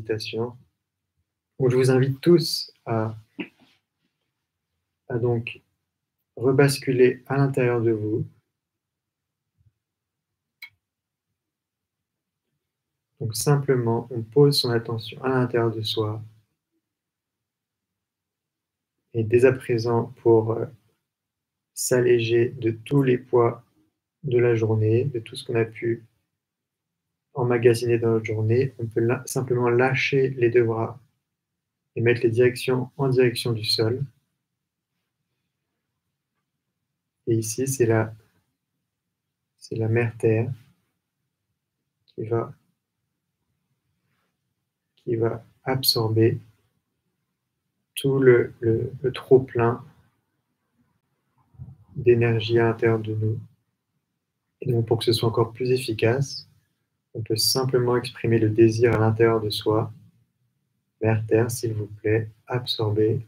méditation où je vous invite tous à donc rebasculer à l'intérieur de vous. Donc simplement, on pose son attention à l'intérieur de soi. Et dès à présent, pour s'alléger de tous les poids de la journée, de tout ce qu'on a pu emmagasiner dans notre journée, on peut simplement lâcher les deux bras et mettre les directions en direction du sol. Et ici, c'est la mère Terre qui va absorber tout le trop-plein d'énergie à l'intérieur de nous. Et donc, pour que ce soit encore plus efficace, on peut simplement exprimer le désir à l'intérieur de soi. Mère Terre, s'il vous plaît, absorbez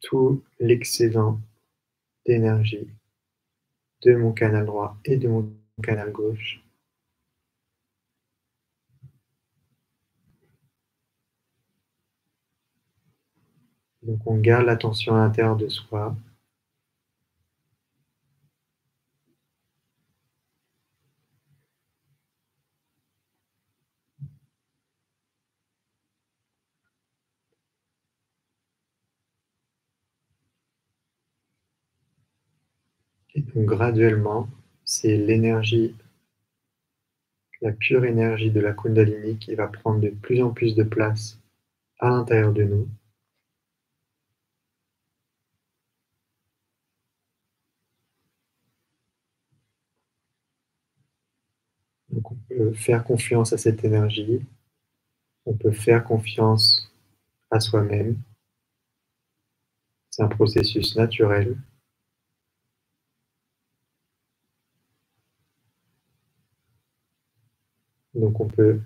tout l'excédent d'énergie de mon canal droit et de mon canal gauche. Donc on garde l'attention à l'intérieur de soi. Et donc graduellement, c'est l'énergie, la pure énergie de la Kundalini qui va prendre de plus en plus de place à l'intérieur de nous. Donc on peut faire confiance à cette énergie, on peut faire confiance à soi-même. C'est un processus naturel. Donc on peut,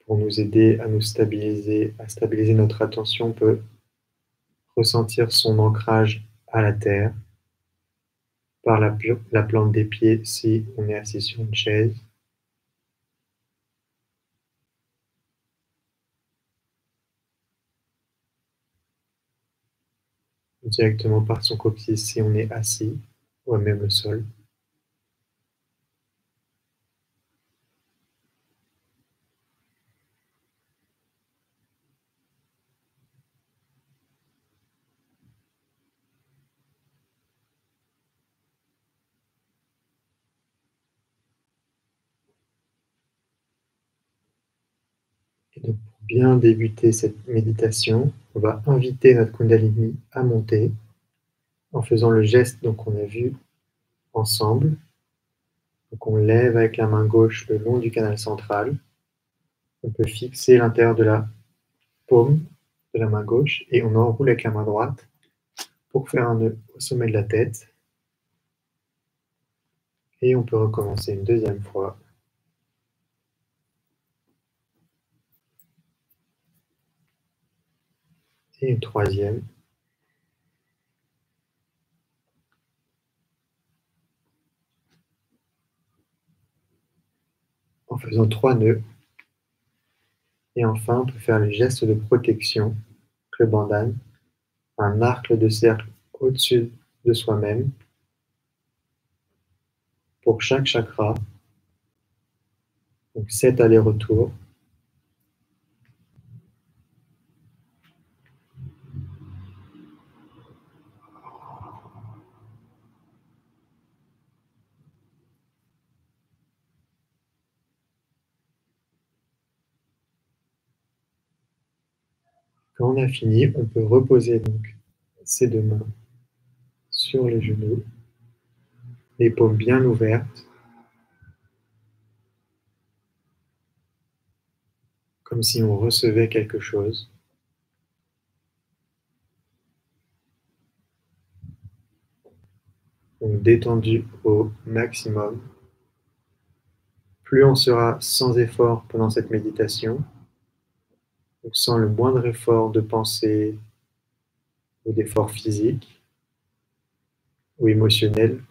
pour nous aider à nous stabiliser, à stabiliser notre attention, on peut ressentir son ancrage à la terre par la plante des pieds si on est assis sur une chaise. Directement par son coccyx si on est assis ou même le sol. Et donc, pour bien débuter cette méditation, on va inviter notre Kundalini à monter en faisant le geste qu'on a vu ensemble. Donc on lève avec la main gauche le long du canal central. On peut fixer l'intérieur de la paume de la main gauche et on enroule avec la main droite pour faire un nœud au sommet de la tête. Et on peut recommencer une deuxième fois. Et une troisième. En faisant 3 nœuds. Et enfin, on peut faire les gestes de protection, le bandhan, un arc de cercle au-dessus de soi-même pour chaque chakra. Donc 7 allers-retours. Quand on a fini, on peut reposer donc ses deux mains sur les genoux, les paumes bien ouvertes, comme si on recevait quelque chose. Donc détendu au maximum. Plus on sera sans effort pendant cette méditation, donc sans le moindre effort de pensée ou d'effort physique ou émotionnel,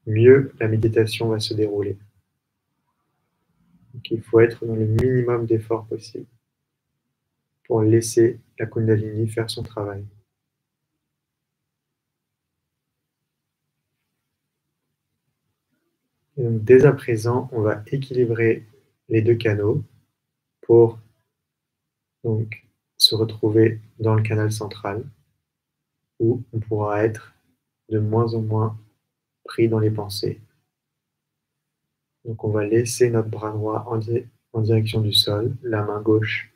mieux la méditation va se dérouler. Donc il faut être dans le minimum d'effort possible pour laisser la Kundalini faire son travail. Et donc dès à présent, on va équilibrer les deux canaux pour donc se retrouver dans le canal central où on pourra être de moins en moins pris dans les pensées. Donc on va laisser notre bras droit en direction du sol, la main gauche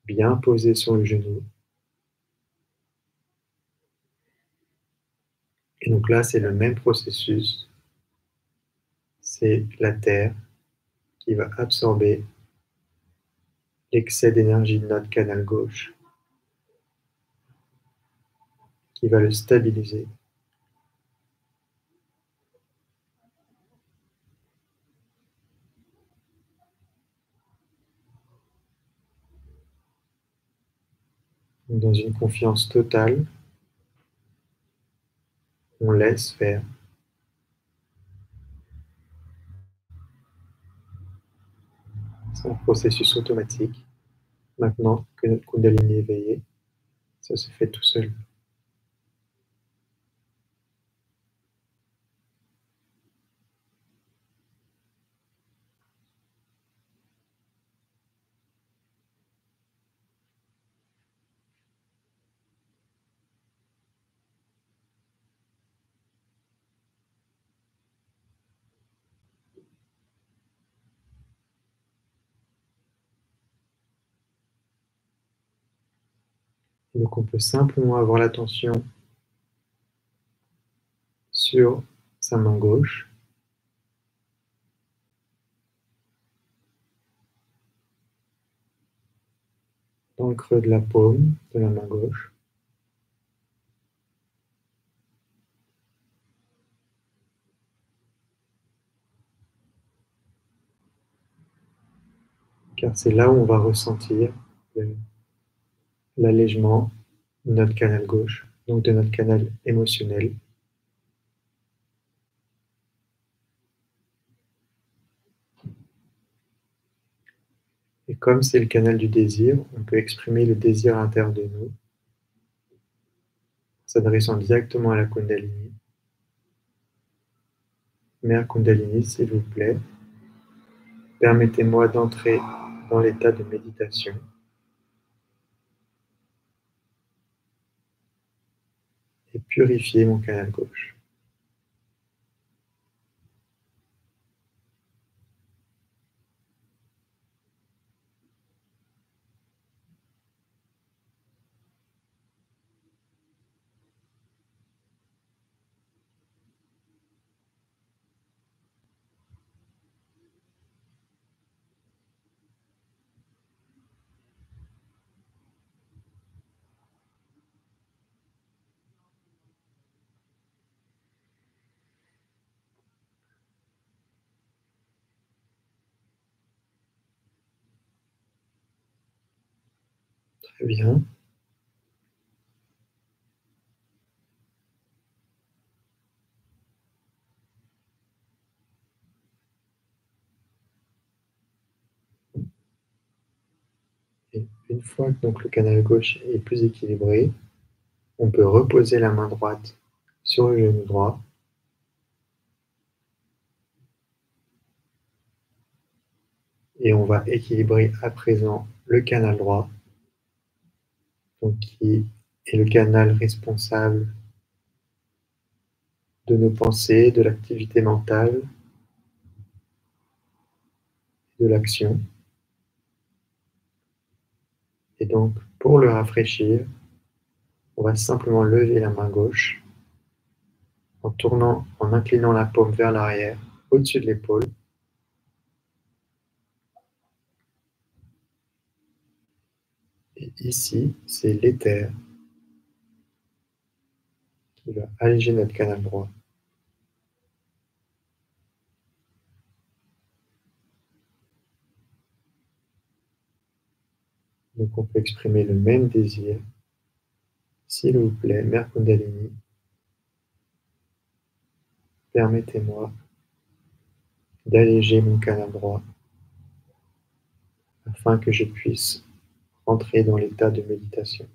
bien posée sur le genou. Et donc là, c'est le même processus. C'est la terre qui va absorber l'excès d'énergie de notre canal gauche, qui va le stabiliser. Dans une confiance totale, on laisse faire. C'est un processus automatique. Maintenant que notre Kundalini est éveillé, ça se fait tout seul. Donc on peut simplement avoir l'attention sur sa main gauche, dans le creux de la paume de la main gauche. Car c'est là où on va ressentir l'allègement de notre canal gauche, donc de notre canal émotionnel. Et comme c'est le canal du désir, on peut exprimer le désir à l'intérieur de nous, s'adressant directement à la Kundalini. Mère Kundalini, s'il vous plaît, permettez-moi d'entrer dans l'état de méditation et purifier mon canal gauche. Très bien. Et une fois que donc, le canal gauche est plus équilibré, on peut reposer la main droite sur le genou droit et on va équilibrer à présent le canal droit, donc qui est le canal responsable de nos pensées, de l'activité mentale, de l'action. Et donc, pour le rafraîchir, on va simplement lever la main gauche en tournant, en inclinant la paume vers l'arrière, au-dessus de l'épaule. Et ici, c'est l'éther qui va alléger notre canal droit. Donc on peut exprimer le même désir. S'il vous plaît, Mère Kundalini, permettez-moi d'alléger mon canal droit afin que je puisse rentrer dans l'état de méditation.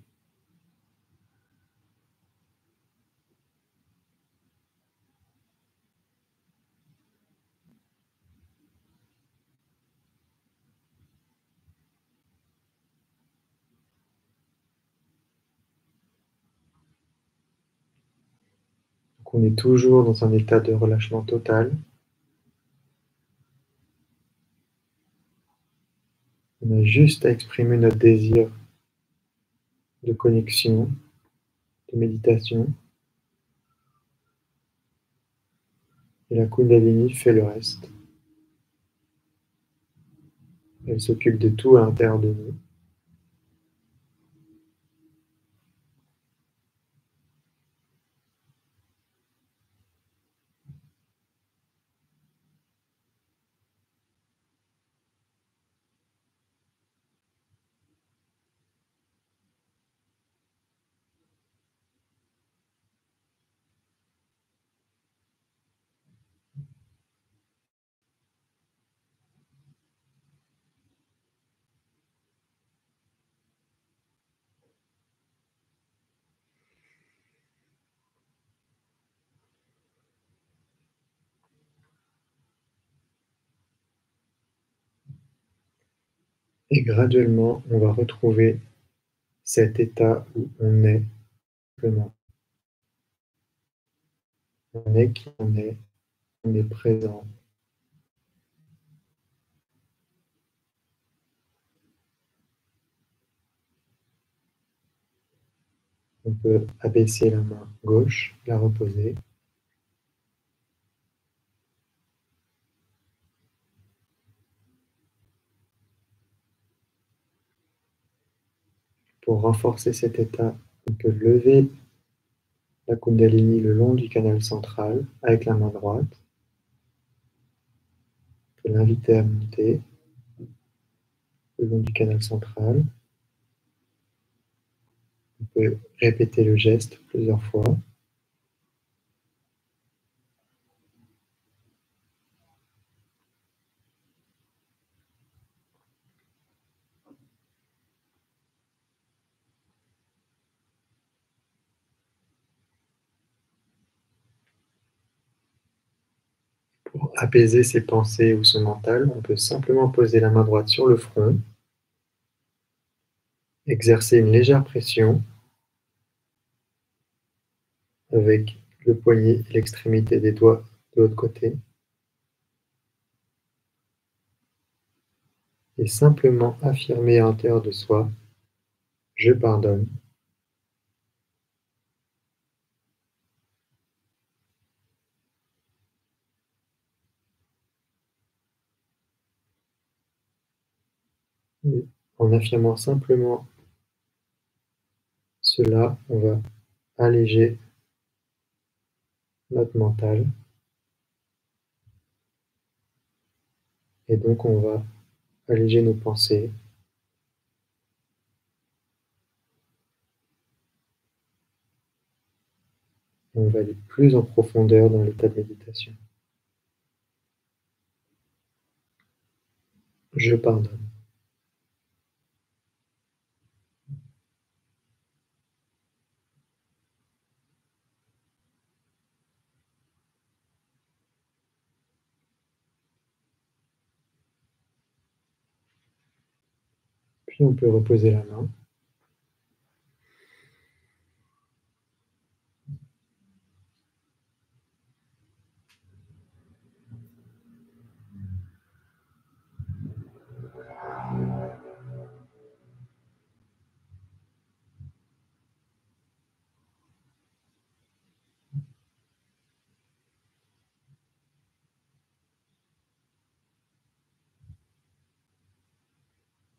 Donc on est toujours dans un état de relâchement total. On a juste à exprimer notre désir de connexion, de méditation, et la Kundalini fait le reste. Elle s'occupe de tout à l'intérieur de nous. Et graduellement, on va retrouver cet état où on est simplement. On est qui on est présent. On peut abaisser la main gauche, la reposer. Pour renforcer cet état, on peut lever la Kundalini le long du canal central avec la main droite. On peut l'inviter à monter le long du canal central. On peut répéter le geste plusieurs fois. Pour apaiser ses pensées ou son mental, on peut simplement poser la main droite sur le front, exercer une légère pression avec le poignet et l'extrémité des doigts de l'autre côté, et simplement affirmer à l'intérieur de soi: je pardonne. Et en affirmant simplement cela, on va alléger notre mental, et donc on va alléger nos pensées. On va aller plus en profondeur dans l'état de méditation. Je pardonne. Puis on peut reposer la main.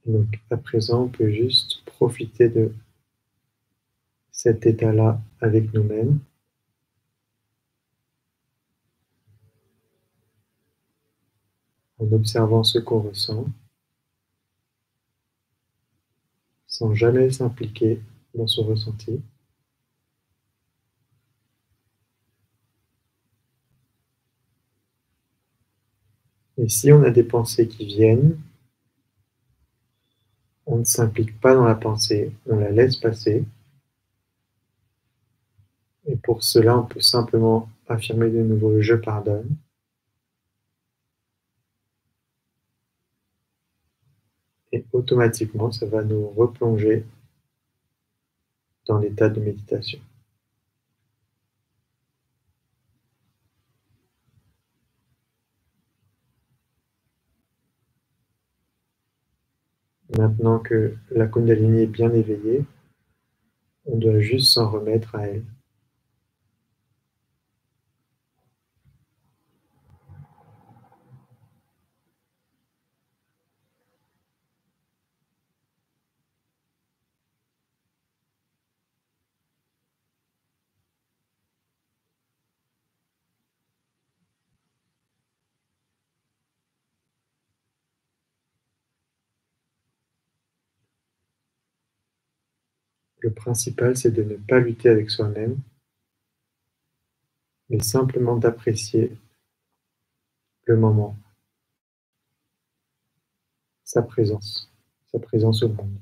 Donc à présent, on peut juste profiter de cet état-là avec nous-mêmes, en observant ce qu'on ressent, sans jamais s'impliquer dans ce ressenti. Et si on a des pensées qui viennent, On ne s'implique pas dans la pensée, on la laisse passer. Et pour cela, on peut simplement affirmer de nouveau « je pardonne ». Et automatiquement, ça va nous replonger dans l'état de méditation. Maintenant que la Kundalini est bien éveillée, on doit juste s'en remettre à elle. Le principal, c'est de ne pas lutter avec soi-même, mais simplement d'apprécier le moment, sa présence au monde.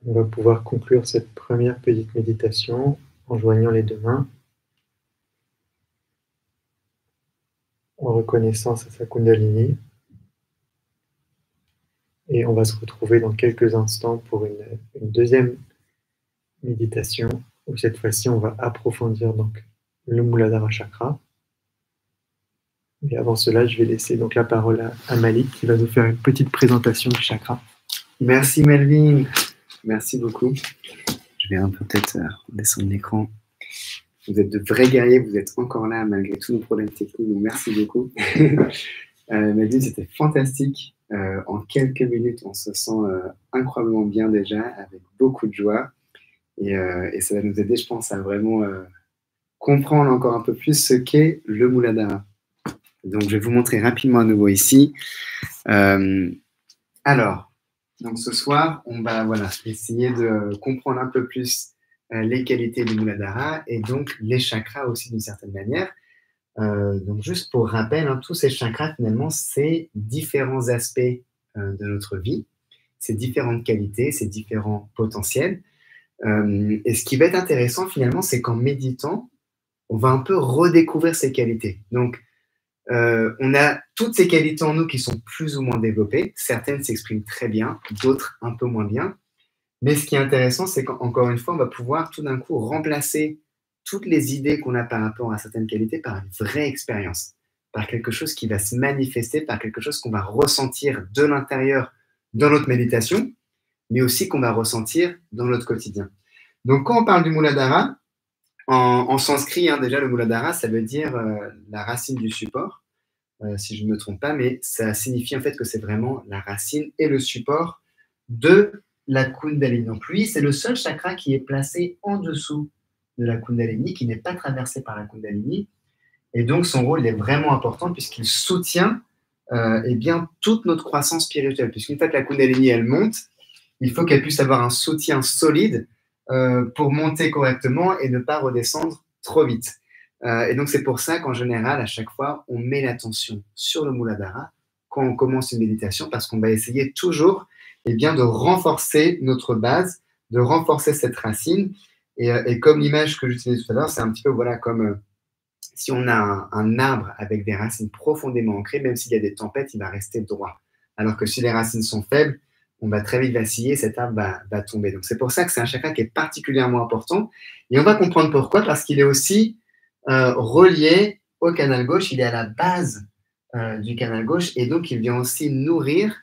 On va pouvoir conclure cette première petite méditation en joignant les deux mains, en reconnaissance à sa Kundalini. Et on va se retrouver dans quelques instants pour une deuxième méditation, où cette fois-ci, on va approfondir donc le Muladhara Chakra. Mais avant cela, je vais laisser donc la parole à Malik, qui va nous faire une petite présentation du chakra. Merci Melvin, merci beaucoup. Je vais un peu peut-être descendre l'écran. Vous êtes de vrais guerriers, vous êtes encore là malgré tous nos problèmes techniques, donc merci beaucoup. Melvin, c'était fantastique. En quelques minutes, on se sent incroyablement bien déjà, avec beaucoup de joie. Et ça va nous aider, je pense, à vraiment comprendre encore un peu plus ce qu'est le Muladhara. Donc, je vais vous montrer rapidement à nouveau ici. Alors, donc ce soir, on va essayer de comprendre un peu plus les qualités du Muladhara et donc les chakras aussi d'une certaine manière. Donc, juste pour rappel, tous ces chakras, finalement, c'est différents aspects de notre vie, c'est différentes qualités, c'est différents potentiels. Et ce qui va être intéressant, finalement, c'est qu'en méditant, on va un peu redécouvrir ces qualités. Donc, on a toutes ces qualités en nous qui sont plus ou moins développées. Certaines s'expriment très bien, d'autres un peu moins bien. Mais ce qui est intéressant, c'est qu'encore une fois, on va pouvoir tout d'un coup remplacer toutes les idées qu'on a par rapport à certaines qualités par une vraie expérience, par quelque chose qui va se manifester, par quelque chose qu'on va ressentir de l'intérieur dans notre méditation, mais aussi qu'on va ressentir dans notre quotidien. Donc, quand on parle du Muladhara, en sanskrit, déjà, le Muladhara, ça veut dire la racine du support, si je ne me trompe pas, mais ça signifie en fait que c'est vraiment la racine et le support de la Kundalini. Donc lui, c'est le seul chakra qui est placé en dessous de la Kundalini, qui n'est pas traversé par la Kundalini. Et donc, son rôle est vraiment important puisqu'il soutient eh bien, toute notre croissance spirituelle. Puisqu'une fois que la Kundalini, elle monte, il faut qu'elle puisse avoir un soutien solide pour monter correctement et ne pas redescendre trop vite. Et donc, c'est pour ça qu'en général, à chaque fois, on met l'attention sur le Muladhara quand on commence une méditation, parce qu'on va essayer toujours eh bien, de renforcer notre base, de renforcer cette racine. Et comme l'image que j'utilisais tout à l'heure, c'est un petit peu voilà, comme si on a un arbre avec des racines profondément ancrées, même s'il y a des tempêtes, il va rester droit. Alors que si les racines sont faibles, on va très vite vaciller, cet arbre va tomber. Donc, c'est pour ça que c'est un chakra qui est particulièrement important. Et on va comprendre pourquoi, parce qu'il est aussi relié au canal gauche. Il est à la base du canal gauche et donc il vient aussi nourrir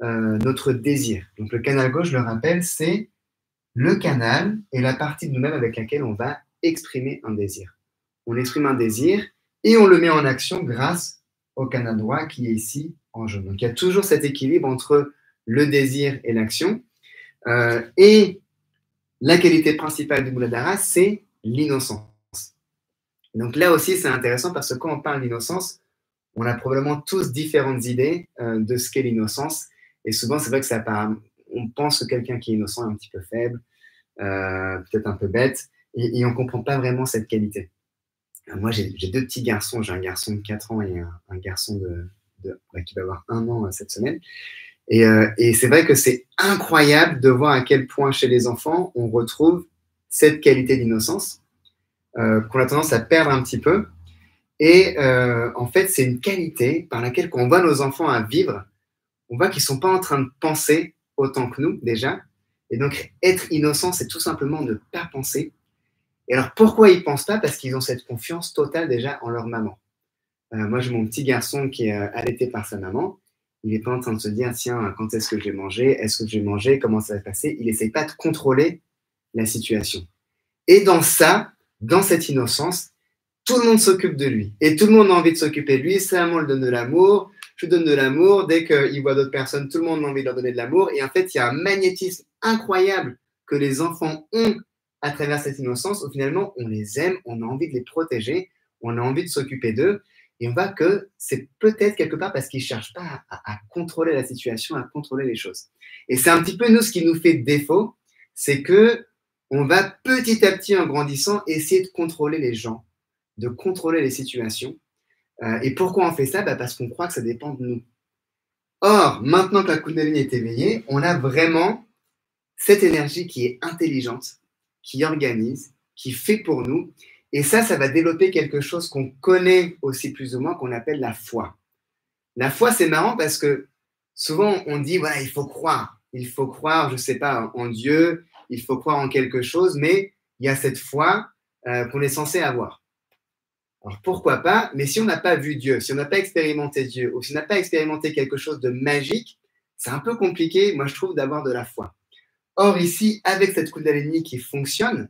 notre désir. Donc, le canal gauche, je le rappelle, c'est le canal et la partie de nous-mêmes avec laquelle on va exprimer un désir. On exprime un désir et on le met en action grâce au canal droit qui est ici en jaune. Donc, il y a toujours cet équilibre entre le désir et l'action. Et la qualité principale du Muladhara, c'est l'innocence. Donc là aussi, c'est intéressant parce que quand on parle d'innocence, on a probablement tous différentes idées de ce qu'est l'innocence. Et souvent, c'est vrai que on pense que quelqu'un qui est innocent est un petit peu faible, peut-être un peu bête, et on ne comprend pas vraiment cette qualité. Moi, j'ai 2 petits garçons. J'ai un garçon de 4 ans et un garçon qui va avoir 1 an cette semaine. Et c'est vrai que c'est incroyable de voir à quel point chez les enfants, on retrouve cette qualité d'innocence qu'on a tendance à perdre un petit peu. Et en fait, c'est une qualité par laquelle, quand on voit nos enfants à vivre, on voit qu'ils ne sont pas en train de penser autant que nous, déjà. Et donc, être innocent, c'est tout simplement ne pas penser. Et alors, pourquoi ils ne pensent pas? Parce qu'ils ont cette confiance totale déjà en leur maman. Moi, j'ai mon petit garçon qui est allaité par sa maman. Il n'est pas en train de se dire, tiens, quand est-ce que je vais manger? Est-ce que je vais manger? Comment ça va se passer? Il n'essaie pas de contrôler la situation. Et dans cette innocence, tout le monde s'occupe de lui. Et tout le monde a envie de s'occuper de lui. Sa maman lui donne de l'amour. Je lui donne de l'amour. Dès qu'il voit d'autres personnes, tout le monde a envie de leur donner de l'amour. Et en fait, il y a un magnétisme incroyable que les enfants ont à travers cette innocence, où finalement, on les aime, on a envie de les protéger, on a envie de s'occuper d'eux. Et on voit que c'est peut-être quelque part parce qu'ils ne cherchent pas à contrôler la situation, à contrôler les choses. Et c'est un petit peu nous ce qui nous fait défaut, c'est qu'on va petit à petit, en grandissant, essayer de contrôler les gens, de contrôler les situations. Et pourquoi on fait ça? Parce qu'on croit que ça dépend de nous. Or, maintenant que la Kundalini est éveillée, on a vraiment cette énergie qui est intelligente, qui organise, qui fait pour nous. Et ça va développer quelque chose qu'on connaît aussi plus ou moins, qu'on appelle la foi. La foi, c'est marrant parce que souvent, on dit, voilà, il faut croire. Il faut croire, je ne sais pas, en Dieu, il faut croire en quelque chose, mais il y a cette foi qu'on est censé avoir. Alors, pourquoi pas? Mais si on n'a pas vu Dieu, si on n'a pas expérimenté Dieu, ou si on n'a pas expérimenté quelque chose de magique, c'est un peu compliqué, moi, je trouve, d'avoir de la foi. Or, ici, avec cette Kundalini qui fonctionne,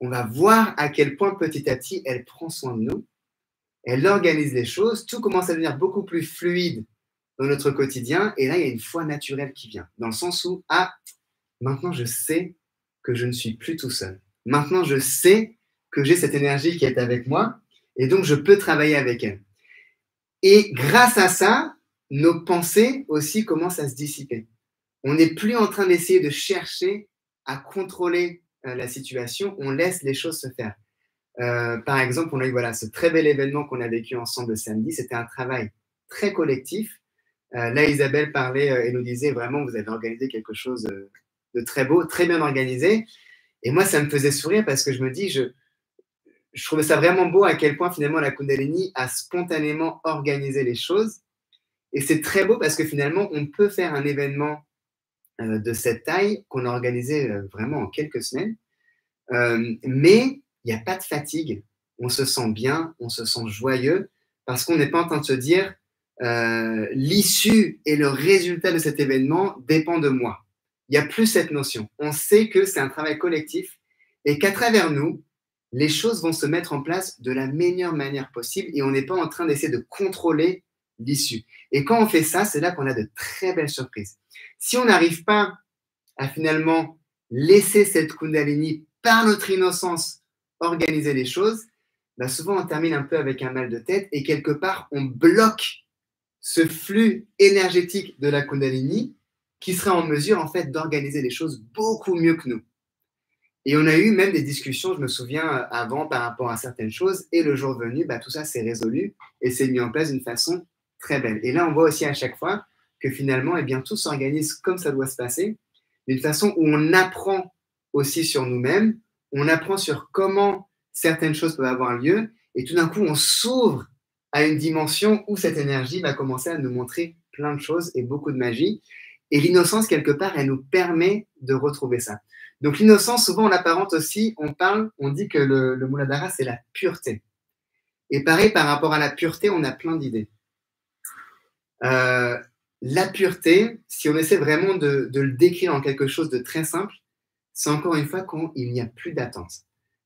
on va voir à quel point, petit à petit, elle prend soin de nous, elle organise les choses, tout commence à devenir beaucoup plus fluide dans notre quotidien, et là, il y a une foi naturelle qui vient, dans le sens où, maintenant, je sais que je ne suis plus tout seul. Maintenant, je sais que j'ai cette énergie qui est avec moi, et donc, je peux travailler avec elle. Et grâce à ça, nos pensées aussi commencent à se dissiper. On n'est plus en train d'essayer de chercher à contrôler la situation, on laisse les choses se faire. Par exemple, on a eu ce très bel événement qu'on a vécu ensemble samedi, c'était un travail très collectif. Là, Isabelle parlait et nous disait vraiment, vous avez organisé quelque chose de très beau, très bien organisé. Et moi, ça me faisait sourire parce que je me dis, je trouvais ça vraiment beau à quel point finalement la Kundalini a spontanément organisé les choses. Et c'est très beau parce que finalement, on peut faire un événement de cette taille qu'on a organisé vraiment en quelques semaines. Mais il n'y a pas de fatigue. On se sent bien, on se sent joyeux parce qu'on n'est pas en train de se dire l'issue et le résultat de cet événement dépend de moi. Il n'y a plus cette notion. On sait que c'est un travail collectif et qu'à travers nous, les choses vont se mettre en place de la meilleure manière possible et on n'est pas en train d'essayer de contrôler l'issue. Et quand on fait ça, c'est là qu'on a de très belles surprises. Si on n'arrive pas à finalement laisser cette Kundalini, par notre innocence, organiser les choses, bah souvent on termine un peu avec un mal de tête et quelque part on bloque ce flux énergétique de la Kundalini qui serait en mesure en fait d'organiser les choses beaucoup mieux que nous. Et on a eu même des discussions, je me souviens, avant par rapport à certaines choses, et le jour venu, bah, tout ça s'est résolu et s'est mis en place d'une façon très belle. Et là, on voit aussi à chaque fois que finalement, eh bien, tout s'organise comme ça doit se passer, d'une façon où on apprend aussi sur nous-mêmes, on apprend sur comment certaines choses peuvent avoir lieu, et tout d'un coup, on s'ouvre à une dimension où cette énergie va commencer à nous montrer plein de choses et beaucoup de magie. Et l'innocence, quelque part, elle nous permet de retrouver ça. Donc l'innocence, souvent on l'apparente aussi, on dit que le Muladhara, c'est la pureté. Et pareil, par rapport à la pureté, on a plein d'idées. La pureté, si on essaie vraiment de le décrire en quelque chose de très simple, c'est encore une fois quand il n'y a plus d'attente.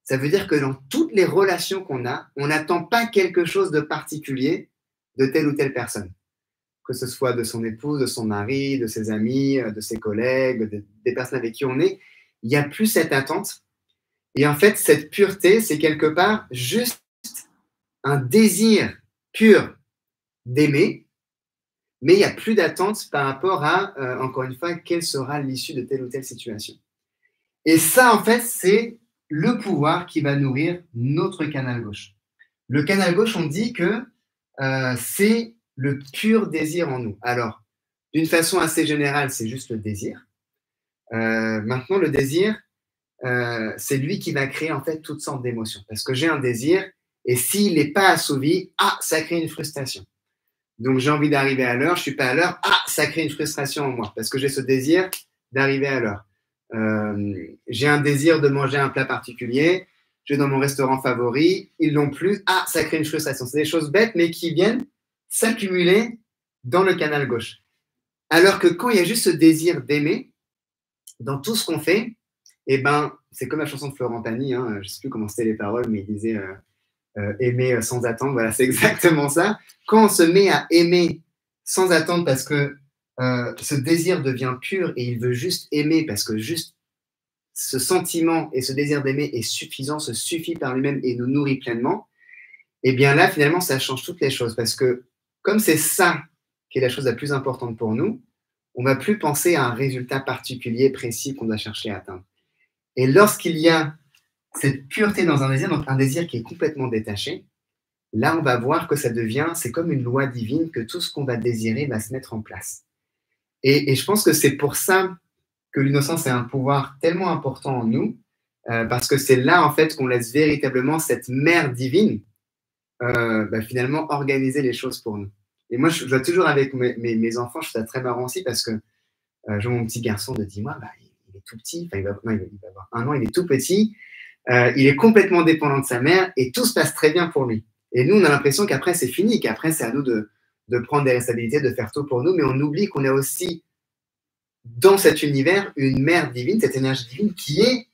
Ça veut dire que dans toutes les relations qu'on a, on n'attend pas quelque chose de particulier de telle ou telle personne. Que ce soit de son épouse, de son mari, de ses amis, de ses collègues, des personnes avec qui on est, il n'y a plus cette attente. Et en fait, cette pureté, c'est quelque part juste un désir pur d'aimer, mais il n'y a plus d'attente par rapport à, encore une fois, quelle sera l'issue de telle ou telle situation. Et ça, en fait, c'est le pouvoir qui va nourrir notre canal gauche. Le canal gauche, on dit que c'est le pur désir en nous. Alors, d'une façon assez générale, c'est juste le désir. Maintenant, le désir, c'est lui qui va créer en fait toutes sortes d'émotions. Parce que j'ai un désir et s'il n'est pas assouvi, ça crée une frustration. Donc, j'ai envie d'arriver à l'heure, je ne suis pas à l'heure, ça crée une frustration en moi parce que j'ai ce désir d'arriver à l'heure. J'ai un désir de manger un plat particulier, je vais dans mon restaurant favori, ils l'ont plus, ça crée une frustration. C'est des choses bêtes, mais qui viennent s'accumuler dans le canal gauche. Alors que quand il y a juste ce désir d'aimer, dans tout ce qu'on fait, eh ben, c'est comme la chanson de Florent Pagny, je ne sais plus comment c'était les paroles, mais il disait aimer sans attendre. Voilà, c'est exactement ça. Quand on se met à aimer sans attendre parce que ce désir devient pur et il veut juste aimer parce que juste ce sentiment et ce désir d'aimer est suffisant, se suffit par lui-même et nous nourrit pleinement, et bien là, finalement, ça change toutes les choses parce que comme c'est ça qui est la chose la plus importante pour nous, on ne va plus penser à un résultat particulier, précis qu'on doit chercher à atteindre. Et lorsqu'il y a cette pureté dans un désir, donc un désir qui est complètement détaché, là, on va voir que ça devient, c'est comme une loi divine, que tout ce qu'on va désirer va se mettre en place. Et je pense que c'est pour ça que l'innocence est un pouvoir tellement important en nous, parce que c'est là, en fait, qu'on laisse véritablement cette mère divine finalement organiser les choses pour nous. Et moi, je vois toujours avec mes enfants, je trouve ça très marrant aussi parce que j'ai mon petit garçon de 10 mois, il est tout petit, il va avoir 1 an, il est tout petit, il est complètement dépendant de sa mère et tout se passe très bien pour lui. Et nous, on a l'impression qu'après, c'est fini, qu'après, c'est à nous de prendre des responsabilités, de faire tout pour nous, mais on oublie qu'on a aussi dans cet univers une mère divine, cette énergie divine qui est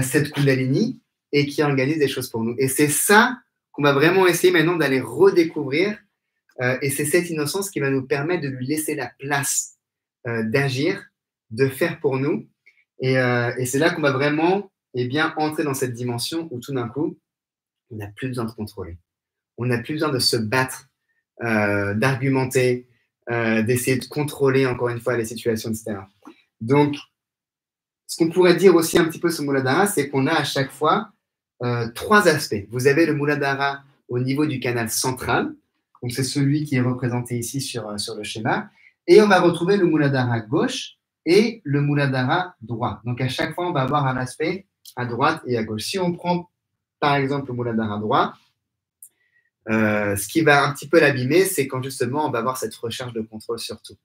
cette Kundalini et qui organise des choses pour nous. Et c'est ça qu'on va vraiment essayer maintenant d'aller redécouvrir. Et c'est cette innocence qui va nous permettre de lui laisser la place d'agir, de faire pour nous. Et c'est là qu'on va vraiment entrer dans cette dimension où tout d'un coup, on n'a plus besoin de contrôler. On n'a plus besoin de se battre, d'argumenter, d'essayer de contrôler encore une fois les situations, etc. Donc, ce qu'on pourrait dire aussi un petit peu sur Muladhara, c'est qu'on a à chaque fois 3 aspects. Vous avez le Muladhara au niveau du canal central, donc c'est celui qui est représenté ici sur le schéma, et on va retrouver le Muladhara gauche et le Muladhara droit. Donc à chaque fois, on va avoir un aspect à droite et à gauche. Si on prend par exemple le Muladhara droit, ce qui va un petit peu l'abîmer, c'est quand justement on va avoir cette recherche de contrôle sur tout.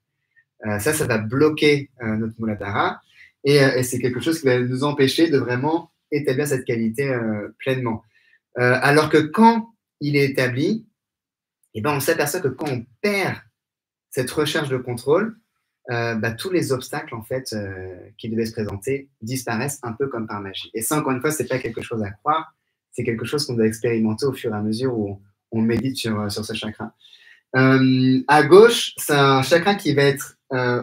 Ça va bloquer notre Muladhara et c'est quelque chose qui va nous empêcher de vraiment établir cette qualité pleinement. Alors que quand il est établi, on s'aperçoit que quand on perd cette recherche de contrôle, tous les obstacles en fait qui devaient se présenter disparaissent un peu comme par magie. Et ça, encore une fois, c'est pas quelque chose à croire, c'est quelque chose qu'on doit expérimenter au fur et à mesure où on médite sur ce chakra. À gauche, c'est un chakra qui va être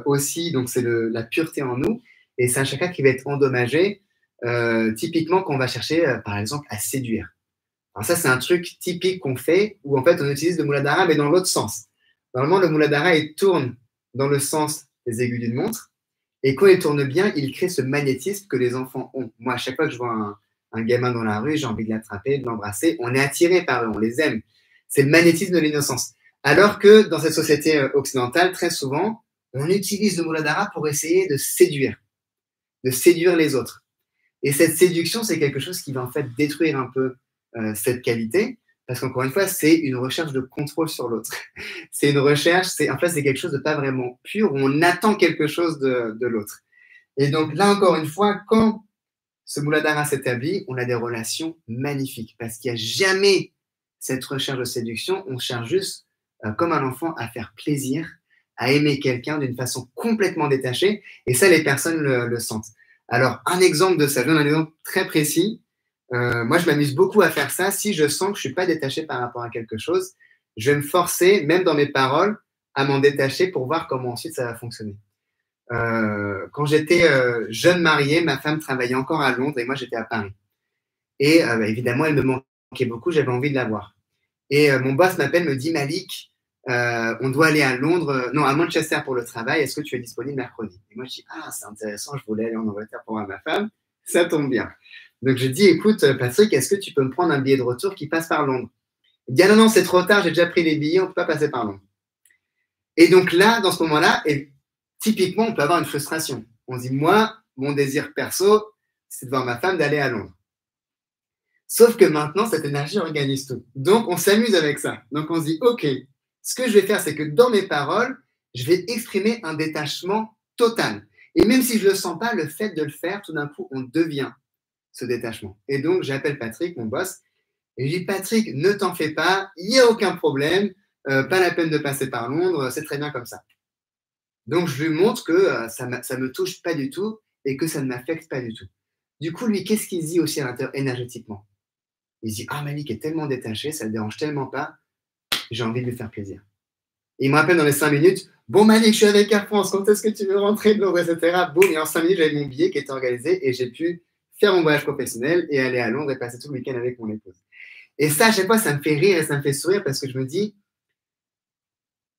aussi, donc c'est la pureté en nous, et c'est un chakra qui va être endommagé typiquement quand on va chercher, par exemple, à séduire. Alors ça, c'est un truc typique qu'on fait où en fait on utilise le Muladhara mais dans l'autre sens. Normalement, le Muladhara, il tourne dans le sens des aiguilles d'une montre et quand il tourne bien, il crée ce magnétisme que les enfants ont. Moi, à chaque fois que je vois un gamin dans la rue, j'ai envie de l'attraper, de l'embrasser. On est attiré par eux, on les aime. C'est le magnétisme de l'innocence. Alors que dans cette société occidentale, très souvent, on utilise le Muladhara pour essayer de séduire les autres. Et cette séduction, c'est quelque chose qui va en fait détruire un peu cette qualité, parce qu'encore une fois, c'est une recherche de contrôle sur l'autre. C'est une recherche, en fait, c'est quelque chose de pas vraiment pur, où on attend quelque chose de l'autre. Et donc là, encore une fois, quand ce Muladhara s'établit, on a des relations magnifiques, parce qu'il n'y a jamais cette recherche de séduction, on cherche juste, comme un enfant, à faire plaisir, à aimer quelqu'un d'une façon complètement détachée, et ça, les personnes le sentent. Alors, un exemple de ça, je donne un exemple très précis. Moi, je m'amuse beaucoup à faire ça. Si je sens que je ne suis pas détaché par rapport à quelque chose, je vais me forcer, même dans mes paroles, à m'en détacher pour voir comment ensuite ça va fonctionner. Quand j'étais jeune marié, ma femme travaillait encore à Londres et moi, j'étais à Paris. Et évidemment, elle me manquait beaucoup, j'avais envie de la voir. Et mon boss m'appelle, me dit, Malik, on doit aller à Londres, non, à Manchester pour le travail, est-ce que tu es disponible mercredi? Et moi, je dis, ah, c'est intéressant, je voulais aller en Angleterre pour voir ma femme, ça tombe bien. Donc, je dis, écoute, Patrick, est-ce que tu peux me prendre un billet de retour qui passe par Londres? Il dit, ah non, non, c'est trop tard, j'ai déjà pris les billets, on ne peut pas passer par Londres. Et donc là, dans ce moment-là, et typiquement, on peut avoir une frustration. On se dit, moi, mon désir perso, c'est de voir ma femme d'aller à Londres. Sauf que maintenant, cette énergie organise tout. Donc, on s'amuse avec ça. Donc, on se dit, OK, ce que je vais faire, c'est que dans mes paroles, je vais exprimer un détachement total. Et même si je ne le sens pas, le fait de le faire, tout d'un coup, on devient ce détachement. Et donc, j'appelle Patrick, mon boss, et je dis, Patrick, ne t'en fais pas, il n'y a aucun problème, pas la peine de passer par Londres, c'est très bien comme ça. Donc, je lui montre que ça ne me touche pas du tout et que ça ne m'affecte pas du tout. Du coup, lui, qu'est-ce qu'il dit aussi à l'intérieur énergétiquement? Il se dit, ah, Malik est tellement détaché, ça ne le dérange tellement pas, j'ai envie de lui faire plaisir. Et il me rappelle dans les 5 minutes, bon, Malik, je suis avec Air France, quand est-ce que tu veux rentrer de Londres, etc. Boum, et en 5 minutes, j'avais mon billet qui était organisé et j'ai pu faire mon voyage professionnel et aller à Londres et passer tout le week-end avec mon épouse. Et ça, à chaque fois, ça me fait rire et ça me fait sourire parce que je me dis,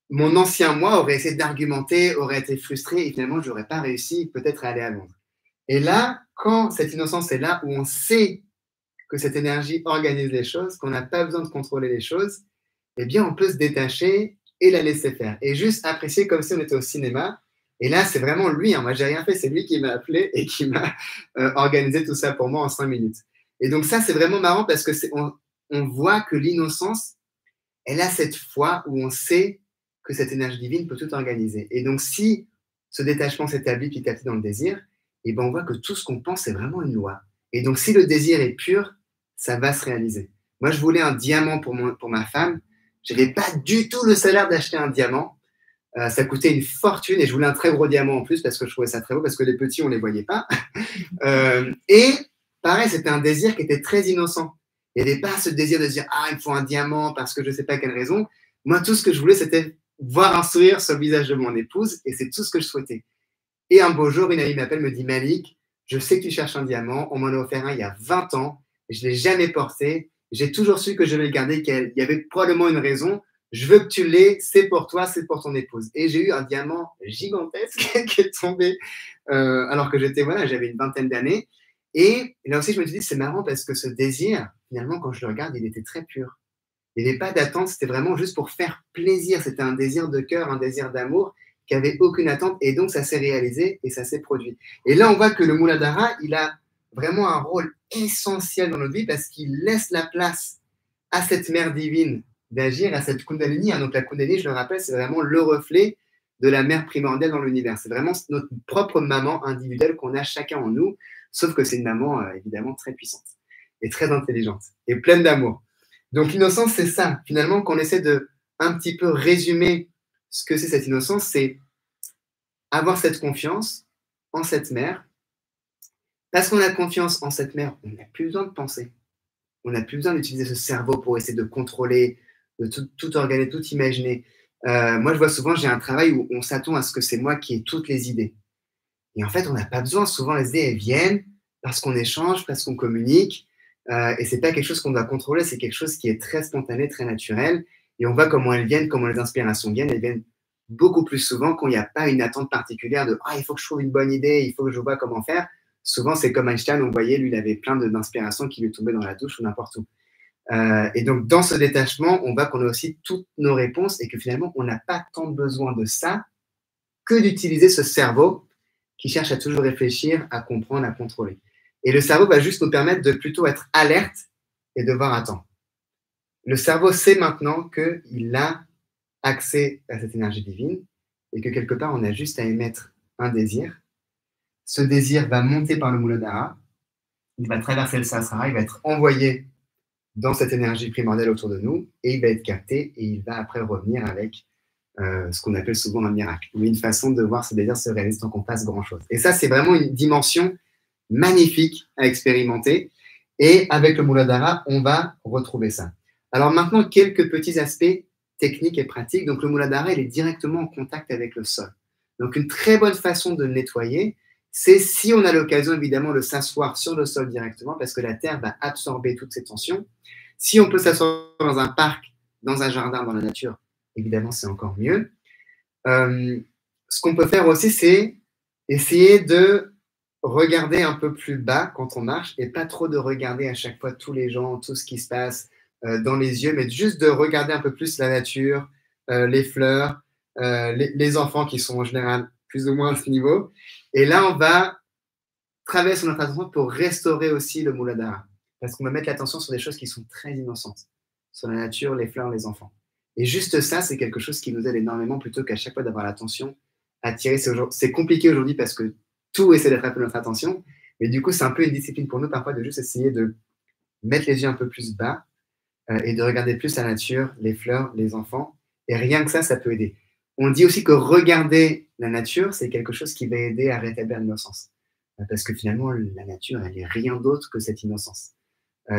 mon ancien moi aurait essayé d'argumenter, aurait été frustré et finalement, je n'aurais pas réussi peut-être à aller à Londres. Et là, quand cette innocence est là, où on sait que cette énergie organise les choses, qu'on n'a pas besoin de contrôler les choses, eh bien, on peut se détacher et la laisser faire. Et juste apprécier comme si on était au cinéma. Et là, c'est vraiment lui. Hein. Moi, j'ai rien fait. C'est lui qui m'a appelé et qui m'a organisé tout ça pour moi en 5 minutes. Et donc, ça, c'est vraiment marrant parce que on voit que l'innocence, elle a cette foi où on sait que cette énergie divine peut tout organiser. Et donc, si ce détachement s'établit petit à petit dans le désir, eh ben, on voit que tout ce qu'on pense, c'est vraiment une loi. Et donc, si le désir est pur, ça va se réaliser. Moi, je voulais un diamant pour ma femme. Je n'avais pas du tout le salaire d'acheter un diamant. Ça coûtait une fortune et je voulais un très gros diamant en plus parce que je trouvais ça très beau, parce que les petits, on ne les voyait pas. Et pareil, c'était un désir qui était très innocent. Il n'y avait pas ce désir de dire « Ah, il me faut un diamant parce que je ne sais pas quelle raison ». Moi, tout ce que je voulais, c'était voir un sourire sur le visage de mon épouse et c'est tout ce que je souhaitais. Et un beau jour, une amie m'appelle, me dit « Malik, je sais que tu cherches un diamant. On m'en a offert un il y a 20 ans. Je ne l'ai jamais porté. J'ai toujours su que je devais le garder, qu'il y avait probablement une raison. Je veux que tu l'aies. C'est pour toi, c'est pour ton épouse. » Et j'ai eu un diamant gigantesque qui est tombé alors que j'avais une vingtaine d'années. Et là aussi, je me suis dit, c'est marrant parce que ce désir, finalement, quand je le regarde, il était très pur. Il n'y avait pas d'attente. C'était vraiment juste pour faire plaisir. C'était un désir de cœur, un désir d'amour qui n'avait aucune attente. Et donc, ça s'est réalisé et ça s'est produit. Et là, on voit que le Muladhara, il a vraiment un rôle essentiel dans notre vie parce qu'il laisse la place à cette mère divine d'agir, à cette Kundalini. Donc la Kundalini, je le rappelle, c'est vraiment le reflet de la mère primordiale dans l'univers. C'est vraiment notre propre maman individuelle qu'on a chacun en nous, sauf que c'est une maman évidemment très puissante et très intelligente et pleine d'amour. Donc l'innocence, c'est ça. Finalement, quand on essaie de un petit peu résumer ce que c'est cette innocence, c'est avoir cette confiance en cette mère. Parce qu'on a confiance en cette mère, on n'a plus besoin de penser. On n'a plus besoin d'utiliser ce cerveau pour essayer de contrôler, de tout organiser, tout imaginer. Moi, je vois souvent, j'ai un travail où on s'attend à ce que c'est moi qui ai toutes les idées. Et en fait, on n'a pas besoin. Souvent, les idées, elles viennent parce qu'on échange, parce qu'on communique. et ce n'est pas quelque chose qu'on doit contrôler, c'est quelque chose qui est très spontané, très naturel. Et on voit comment elles viennent, comment les inspirations viennent. Elles viennent beaucoup plus souvent quand il n'y a pas une attente particulière de « Ah, il faut que je trouve une bonne idée, il faut que je vois comment faire ». Souvent, c'est comme Einstein, on voyait, lui, il avait plein d'inspirations qui lui tombaient dans la douche ou n'importe où. Et donc, dans ce détachement, on voit qu'on a aussi toutes nos réponses et que finalement, on n'a pas tant besoin de ça que d'utiliser ce cerveau qui cherche à toujours réfléchir, à comprendre, à contrôler. Et le cerveau va juste nous permettre de plutôt être alerte et de voir, attends, le cerveau sait maintenant qu'il a accès à cette énergie divine et que quelque part, on a juste à émettre un désir. Ce désir va monter par le Muladhara, il va traverser le Sahasrara, il va être envoyé dans cette énergie primordiale autour de nous et il va être capté et il va après revenir avec ce qu'on appelle souvent un miracle, ou une façon de voir ce désir se réaliser sans qu'on fasse grand-chose. Et ça, c'est vraiment une dimension magnifique à expérimenter. Et avec le Muladhara, on va retrouver ça. Alors maintenant, quelques petits aspects techniques et pratiques. Donc le Muladhara, il est directement en contact avec le sol. Donc une très bonne façon de le nettoyer, c'est si on a l'occasion évidemment de s'asseoir sur le sol directement, parce que la terre va absorber toutes ces tensions. Si on peut s'asseoir dans un parc, dans un jardin, dans la nature, évidemment, c'est encore mieux. Ce qu'on peut faire aussi, c'est essayer de regarder un peu plus bas quand on marche et pas trop de regarder à chaque fois tous les gens, tout ce qui se passe dans les yeux, mais juste de regarder un peu plus la nature, les fleurs, les enfants qui sont en général plus ou moins à ce niveau. Et là, on va travailler sur notre attention pour restaurer aussi le Muladhara. Parce qu'on va mettre l'attention sur des choses qui sont très innocentes, sur la nature, les fleurs, les enfants. Et juste ça, c'est quelque chose qui nous aide énormément plutôt qu'à chaque fois d'avoir l'attention attirée. C'est compliqué aujourd'hui parce que tout essaie d'attraper notre attention. Mais du coup, c'est un peu une discipline pour nous parfois de juste essayer de mettre les yeux un peu plus bas et de regarder plus la nature, les fleurs, les enfants. Et rien que ça peut aider. On dit aussi que regarder la nature, c'est quelque chose qui va aider à rétablir l'innocence. Parce que finalement, la nature, elle n'est rien d'autre que cette innocence.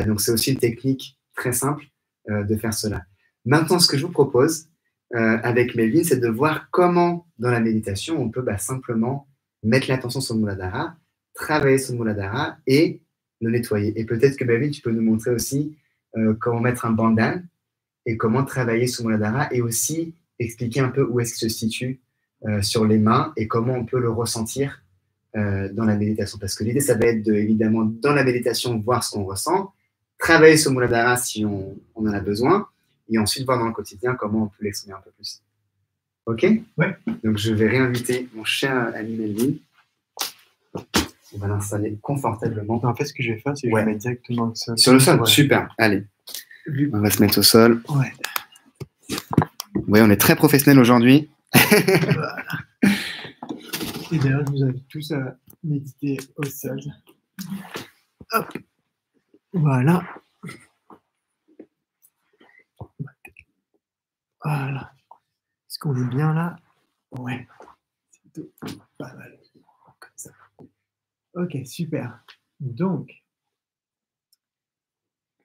Donc, c'est aussi une technique très simple de faire cela. Maintenant, ce que je vous propose avec Melvin, c'est de voir comment, dans la méditation, on peut simplement mettre l'attention sur le Muladhara, travailler sur le Muladhara et le nettoyer. Et peut-être que, Melvin, tu peux nous montrer aussi comment mettre un bandhan et comment travailler sur le Muladhara et aussi expliquer un peu où est-ce qu'il se situe sur les mains et comment on peut le ressentir dans la méditation. Parce que l'idée, ça va être de, évidemment, dans la méditation, voir ce qu'on ressent, travailler sur Muladhara si on en a besoin, et ensuite voir dans le quotidien comment on peut l'exprimer un peu plus. OK? Ouais. Donc, je vais réinviter mon cher ami Melvin. On va l'installer confortablement. En fait, ce que je vais faire, c'est que je vais mettre directement au sol. Sur le sol? Ouais. Super. Allez. On va se mettre au sol. Ouais. Oui, on est très professionnels aujourd'hui. Voilà. Et d'ailleurs, je vous invite tous à méditer au sol. Hop. Voilà. Voilà. Est-ce qu'on est bien là? Ouais. C'est tout. Pas mal. Comme ça. Ok, super. Donc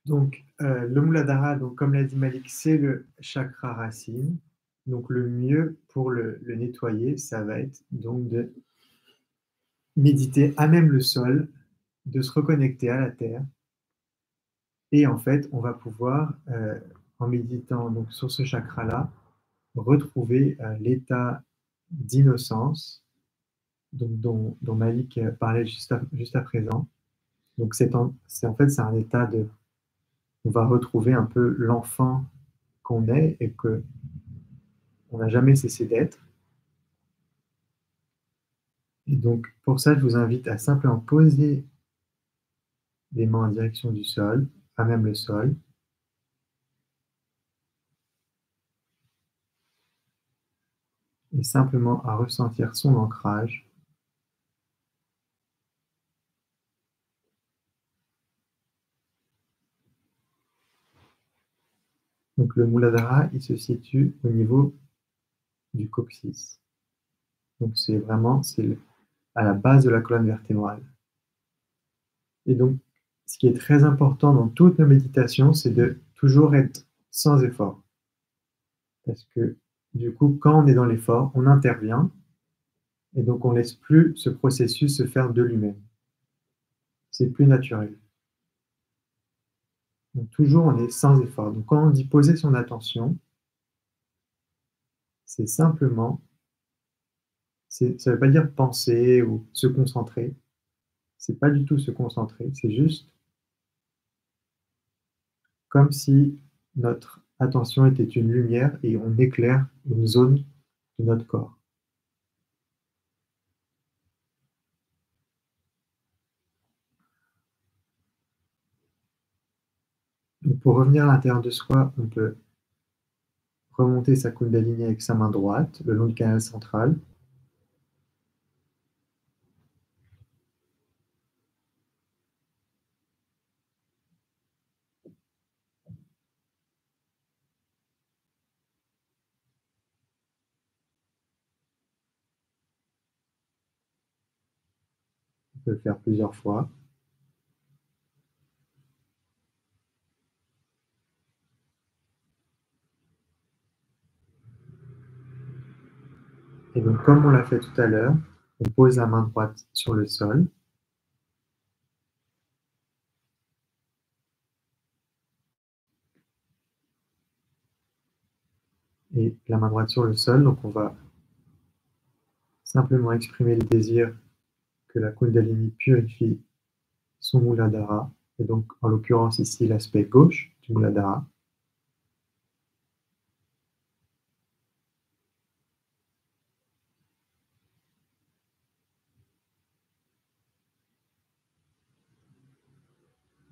le Muladhara, donc, comme l'a dit Malik, c'est le chakra racine. Donc, le mieux pour le nettoyer, ça va être donc de méditer à même le sol, de se reconnecter à la terre. Et en fait, on va pouvoir, en méditant donc, sur ce chakra-là, retrouver l'état d'innocence dont Malik parlait juste à présent. Donc, c'est un état de... On va retrouver un peu l'enfant qu'on est et que on n'a jamais cessé d'être. Et donc, pour ça, je vous invite à simplement poser les mains en direction du sol, à même le sol. Et simplement à ressentir son ancrage. Donc, le Muladhara, il se situe au niveau du coccyx. Donc, c'est à la base de la colonne vertébrale. Et donc, ce qui est très important dans toutes nos méditations, c'est de toujours être sans effort. Parce que, du coup, quand on est dans l'effort, on intervient, et donc on ne laisse plus ce processus se faire de lui-même. C'est plus naturel. Donc toujours, on est sans effort. Donc quand on dit poser son attention, c'est simplement, ça ne veut pas dire penser ou se concentrer. C'est pas du tout se concentrer, c'est juste comme si notre attention était une lumière et on éclaire une zone de notre corps. Donc pour revenir à l'intérieur de soi, on peut remonter sa Kundalini avec sa main droite le long du canal central. On peut le faire plusieurs fois. Et donc, comme on l'a fait tout à l'heure, on pose la main droite sur le sol. Et la main droite sur le sol, donc on va simplement exprimer le désir que la Kundalini purifie son Muladhara, et donc en l'occurrence ici l'aspect gauche du Muladhara.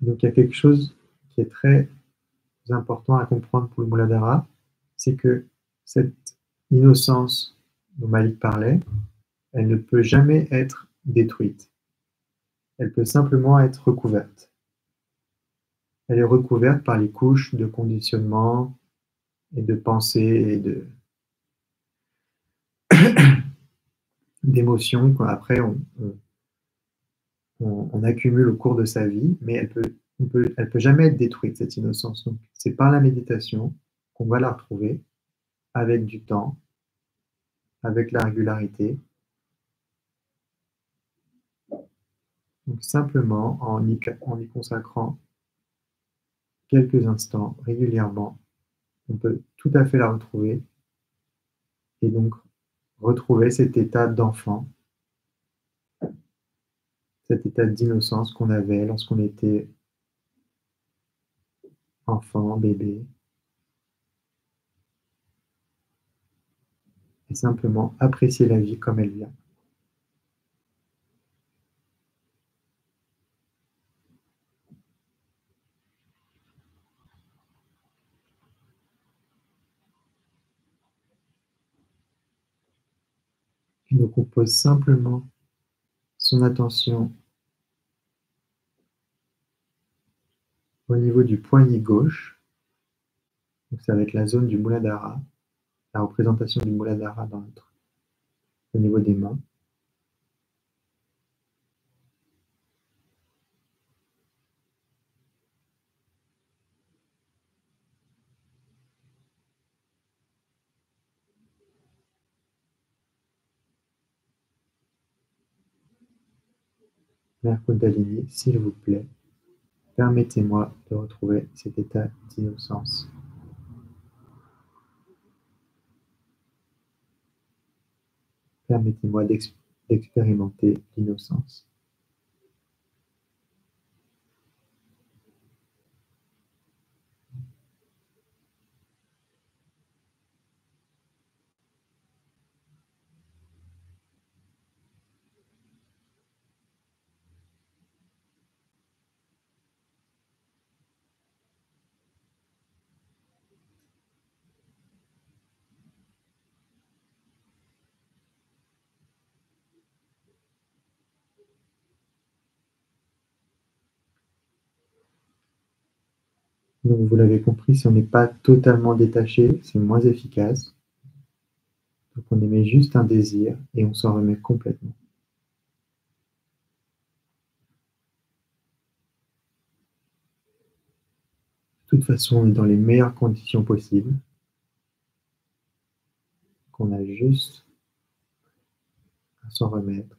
Donc il y a quelque chose qui est très important à comprendre pour le Muladhara, c'est que cette innocence dont Malik parlait, elle ne peut jamais être détruite. Elle peut simplement être recouverte. Elle est recouverte par les couches de conditionnement et de pensée et d'émotions qu'après on accumule au cours de sa vie, mais elle peut jamais être détruite, cette innocence. Donc, c'est par la méditation qu'on va la retrouver avec du temps, avec la régularité. Donc, simplement en y consacrant quelques instants régulièrement, on peut tout à fait la retrouver et donc retrouver cet état d'enfant, cet état d'innocence qu'on avait lorsqu'on était enfant, bébé, et simplement apprécier la vie comme elle vient. Et donc on pose simplement son attention au niveau du poignet gauche. Donc ça va être la zone du Muladhara, la représentation du Muladhara au niveau des mains. Mère Kundalini, s'il vous plaît, permettez-moi de retrouver cet état d'innocence. Permettez-moi d'expérimenter l'innocence. Donc vous l'avez compris, si on n'est pas totalement détaché, c'est moins efficace. Donc on émet juste un désir et on s'en remet complètement. De toute façon, on est dans les meilleures conditions possibles. Qu'on a juste à s'en remettre.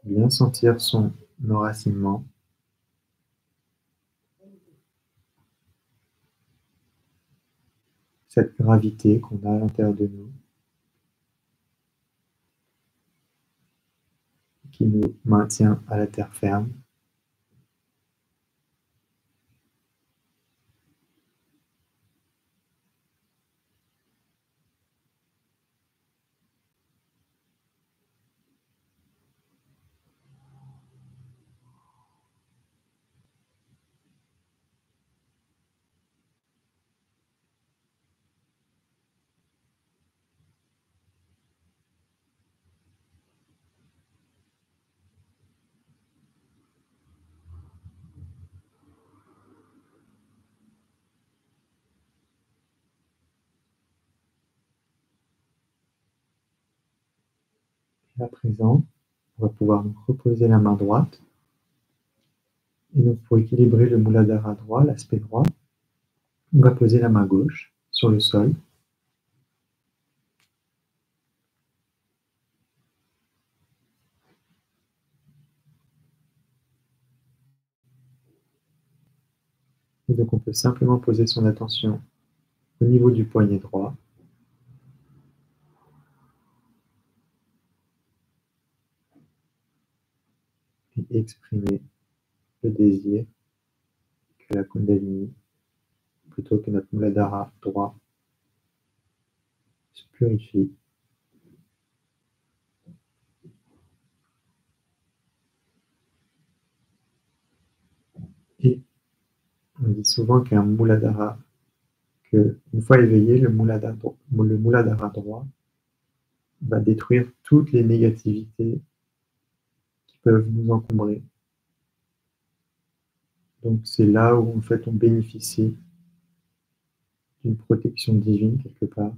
Bien sentir son enracinement. Cette gravité qu'on a à l'intérieur de nous, qui nous maintient à la terre ferme. Et à présent, on va pouvoir donc reposer la main droite. Et donc pour équilibrer le Muladhara droit, l'aspect droit, on va poser la main gauche sur le sol. Et donc on peut simplement poser son attention au niveau du poignet droit. Et exprimer le désir que la Kundalini, plutôt que notre Muladhara droit, se purifie. Et on dit souvent qu'un Muladhara, qu'une fois éveillé, le Muladhara droit va détruire toutes les négativités qui peuvent nous encombrer. Donc c'est là où en fait on bénéficie d'une protection divine quelque part.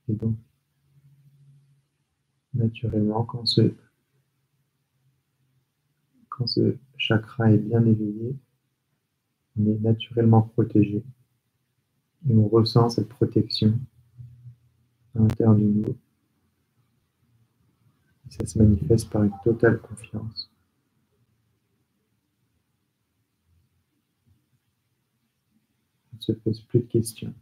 Et donc naturellement quand ce chakra est bien éveillé, on est naturellement protégé et on ressent cette protection à l'intérieur de nous. Et ça se manifeste par une totale confiance. On ne se pose plus de questions.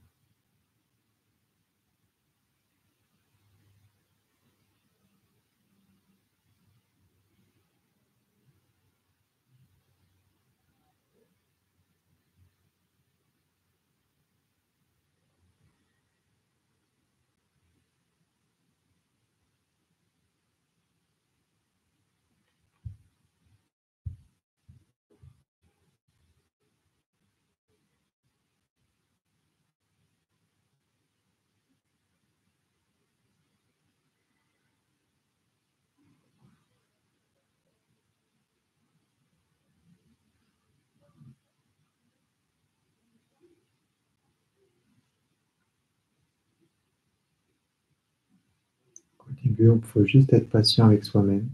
Au début, il faut juste être patient avec soi-même.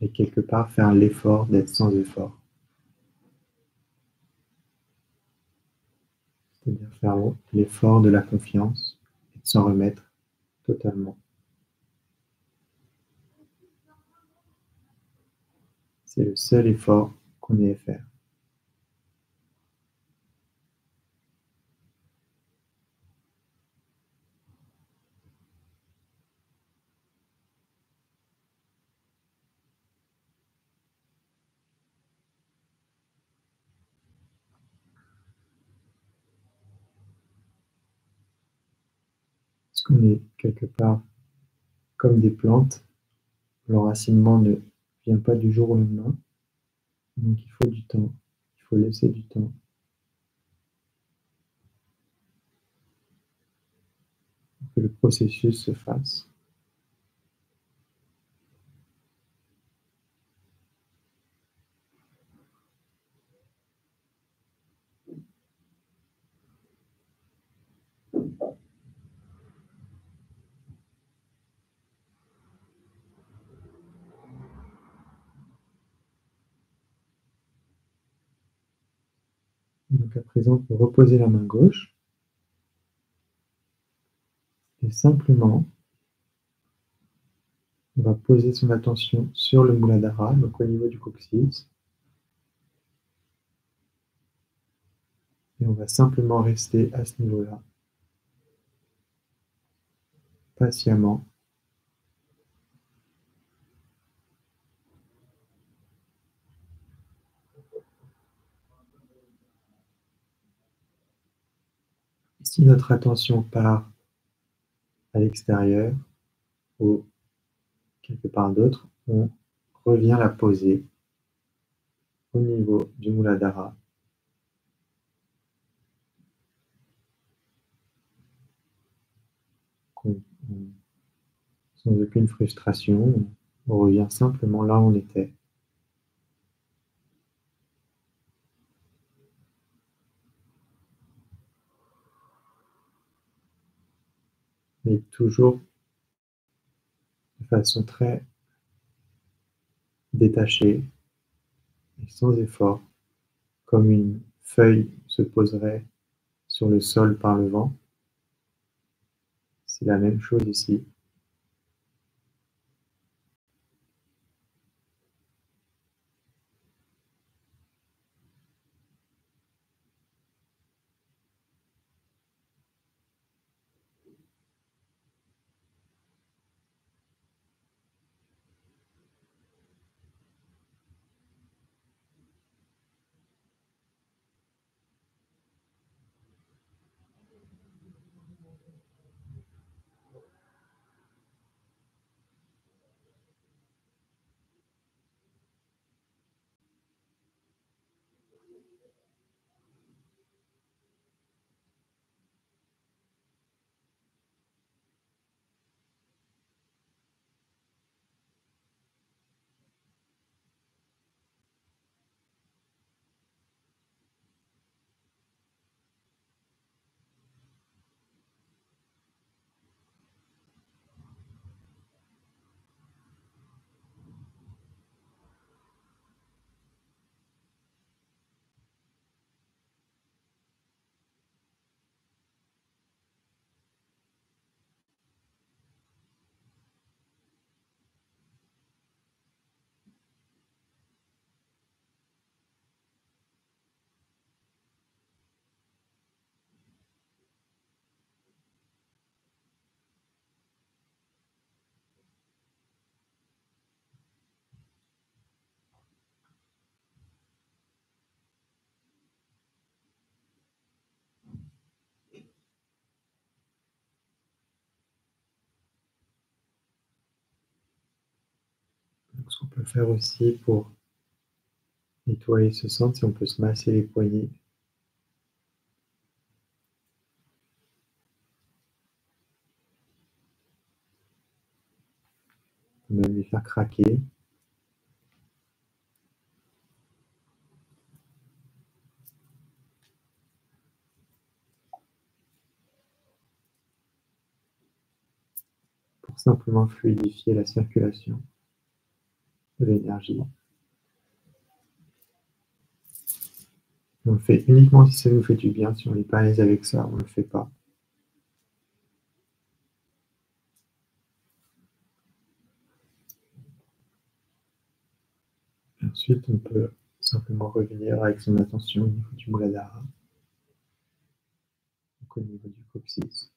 Et quelque part faire l'effort d'être sans effort. C'est-à-dire faire l'effort de la confiance et de s'en remettre totalement. C'est le seul effort qu'on ait à faire. Parce qu'on est quelque part comme des plantes, l'enracinement ne vient pas du jour au lendemain, donc il faut du temps, il faut laisser du temps. Pour que le processus se fasse. Donc à présent, on peut reposer la main gauche et simplement, on va poser son attention sur le Muladhara, donc au niveau du coccyx. Et on va simplement rester à ce niveau-là, patiemment. Si notre attention part à l'extérieur ou quelque part d'autre, on revient la poser au niveau du Muladhara. Sans aucune frustration, on revient simplement là où on était. Mais toujours de façon très détachée et sans effort, comme une feuille se poserait sur le sol par le vent. C'est la même chose ici. Donc, ce qu'on peut faire aussi pour nettoyer ce centre, c'est on peut se masser les poignets. On peut même les faire craquer. Pour simplement fluidifier la circulation de l'énergie. On le fait uniquement si ça nous fait du bien. Si on n'est pas à l'aise avec ça, on ne le fait pas. Et ensuite, on peut simplement revenir avec son attention au niveau du Muladhara, donc au niveau du coccyx.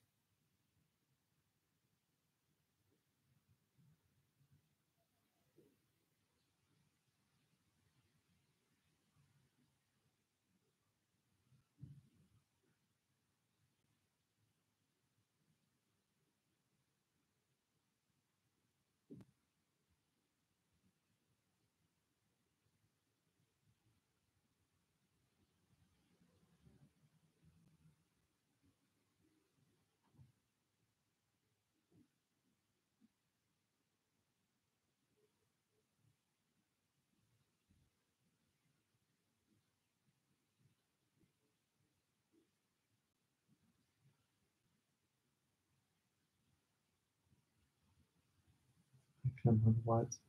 Avec la main droite,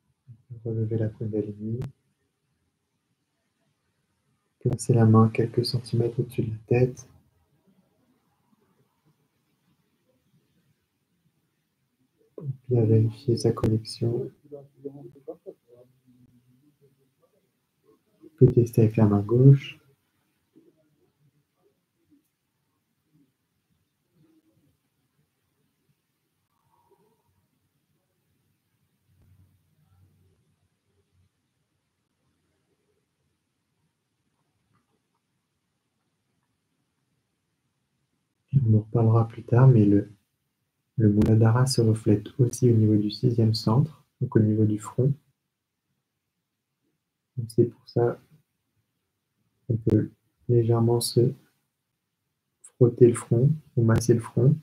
on peut relever la Kundalini, Placer la main quelques centimètres au-dessus de la tête. Bien vérifier sa connexion. On peut tester avec la main gauche. On en reparlera plus tard, mais le Muladhara se reflète aussi au niveau du sixième centre, donc au niveau du front. C'est pour ça qu'on peut légèrement se frotter le front ou masser le front.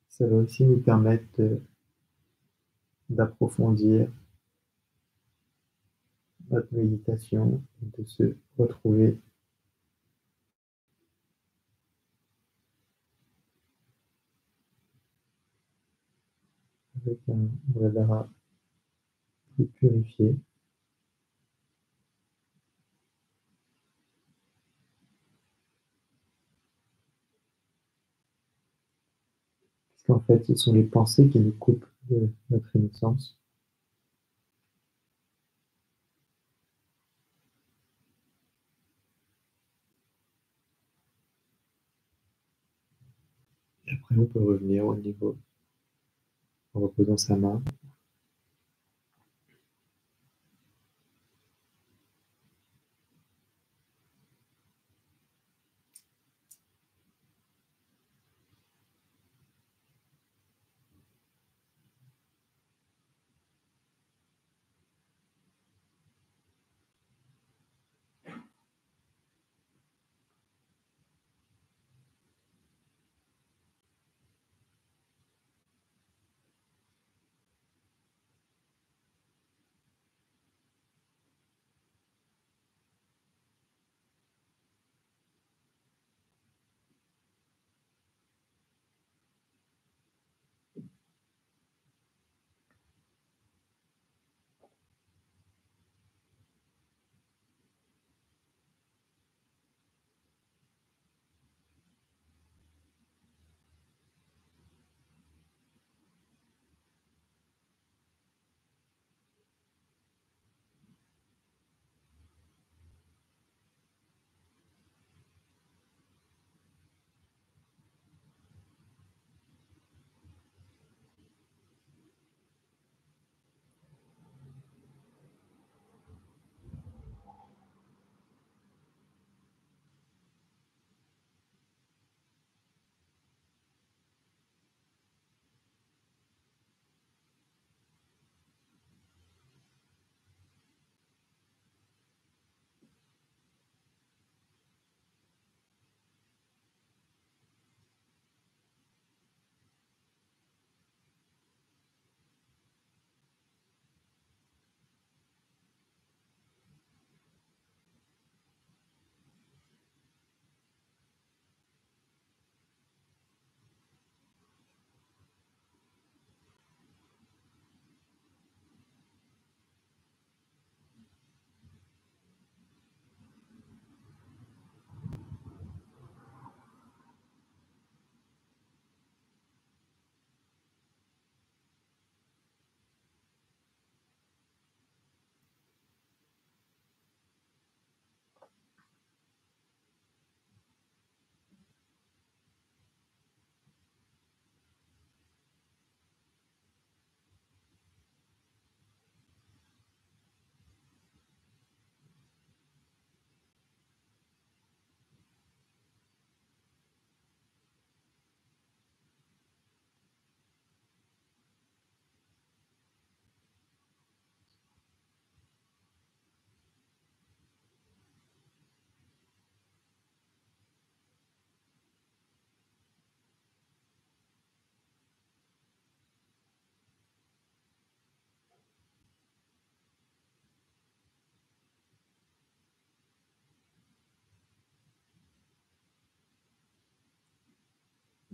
Ça va aussi nous permettre d'approfondir notre méditation, de se retrouver avec un Muladhara plus purifié. Puisqu'en fait, ce sont les pensées qui nous coupent de notre innocence. Et après, on peut revenir au niveau en reposant sa main.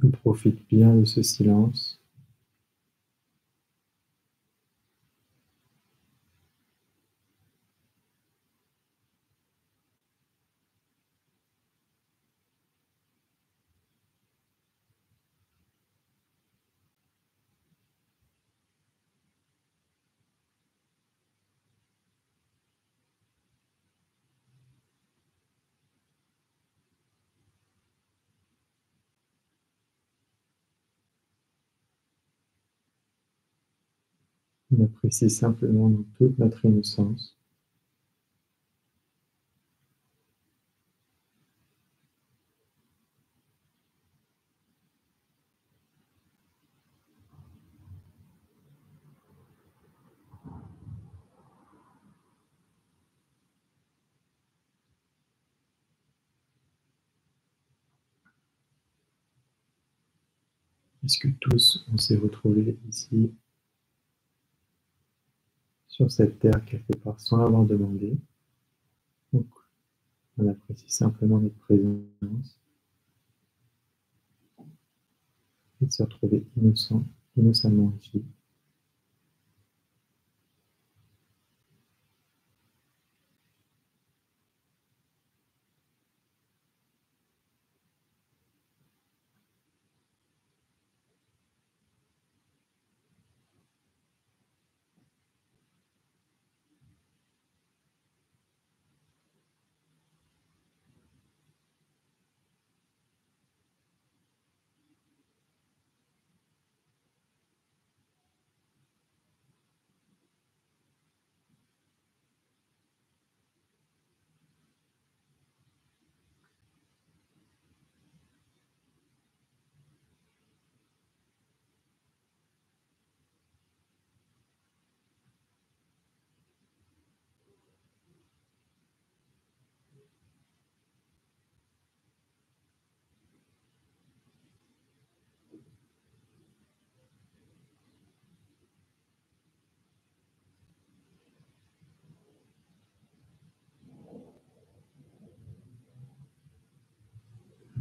On profite bien de ce silence. On apprécie simplement dans toute notre innocence. Est-ce que tous, on s'est retrouvés ici, sur cette terre quelque part, sans l'avoir demandé? Donc, on apprécie simplement notre présence et de se retrouver innocemment ici.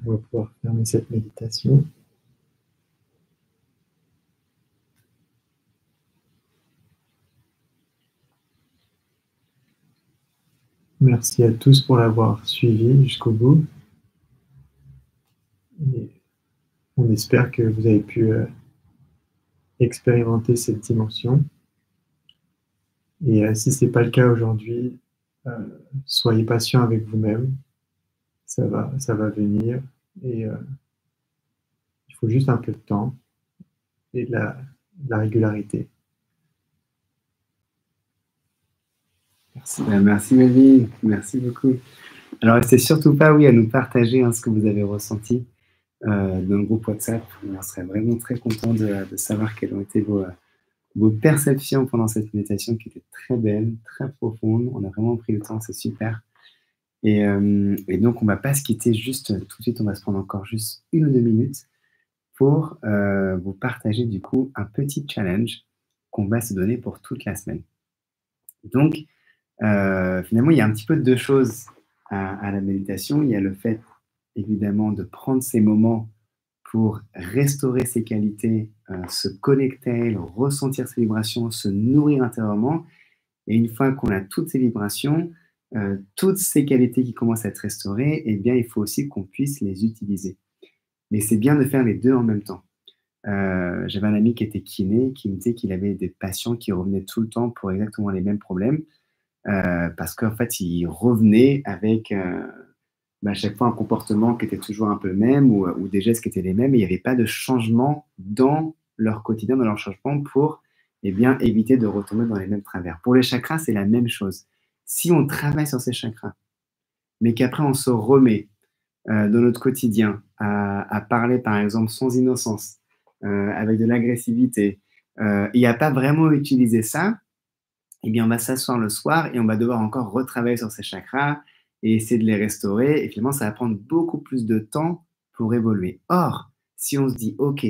On va pouvoir fermer cette méditation. Merci à tous pour l'avoir suivi jusqu'au bout. Et on espère que vous avez pu expérimenter cette dimension. Et si ce n'est pas le cas aujourd'hui, soyez patient avec vous-même. Ça va venir. Et il faut juste un peu de temps et de la régularité. Merci. Merci Melvin, merci beaucoup. Alors, n'hésitez surtout pas, à nous partager ce que vous avez ressenti dans le groupe WhatsApp. On serait vraiment très content de savoir quelles ont été vos perceptions pendant cette méditation qui était très belle, très profonde. On a vraiment pris le temps, c'est super. Et donc, on ne va pas se quitter juste tout de suite, on va se prendre encore juste 1 ou 2 minutes pour vous partager du coup un petit challenge qu'on va se donner pour toute la semaine. Donc, finalement, il y a un petit peu 2 choses à la méditation. Il y a le fait, évidemment, de prendre ces moments pour restaurer ses qualités, se connecter, ressentir ses vibrations, se nourrir intérieurement. Et une fois qu'on a toutes ces vibrations, toutes ces qualités qui commencent à être restaurées, eh bien, il faut aussi qu'on puisse les utiliser. Mais c'est bien de faire les 2 en même temps. J'avais un ami qui était kiné, qui me disait qu'il avait des patients qui revenaient tout le temps pour exactement les mêmes problèmes. Parce qu'en fait, ils revenaient avec à chaque fois un comportement qui était toujours un peu le même ou des gestes qui étaient les mêmes et il n'y avait pas de changement dans leur quotidien, dans leur changement pour éviter de retomber dans les mêmes travers. Pour les chakras, c'est la même chose. Si on travaille sur ces chakras, mais qu'après on se remet dans notre quotidien à parler par exemple sans innocence, avec de l'agressivité, il n'y a pas vraiment utilisé ça, eh bien, on va s'asseoir le soir et on va devoir encore retravailler sur ces chakras et essayer de les restaurer. Et finalement, ça va prendre beaucoup plus de temps pour évoluer. Or, si on se dit, OK,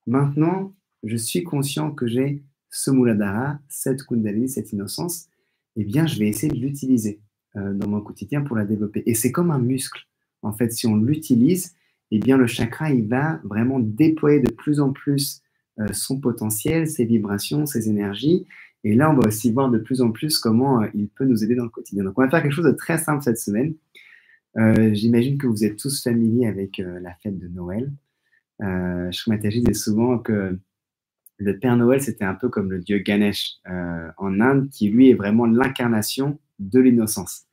maintenant, je suis conscient que j'ai ce Muladhara, cette Kundalini, cette innocence, eh bien, je vais essayer de l'utiliser dans mon quotidien pour la développer. Et c'est comme un muscle. En fait, si on l'utilise, eh bien, le chakra, il va vraiment déployer de plus en plus son potentiel, ses vibrations, ses énergies. Et là, on va aussi voir de plus en plus comment il peut nous aider dans le quotidien. Donc, on va faire quelque chose de très simple cette semaine. J'imagine que vous êtes tous familiers avec la fête de Noël. Shri Mataji disait souvent que le Père Noël, c'était un peu comme le dieu Ganesh en Inde, qui lui est vraiment l'incarnation de l'innocence.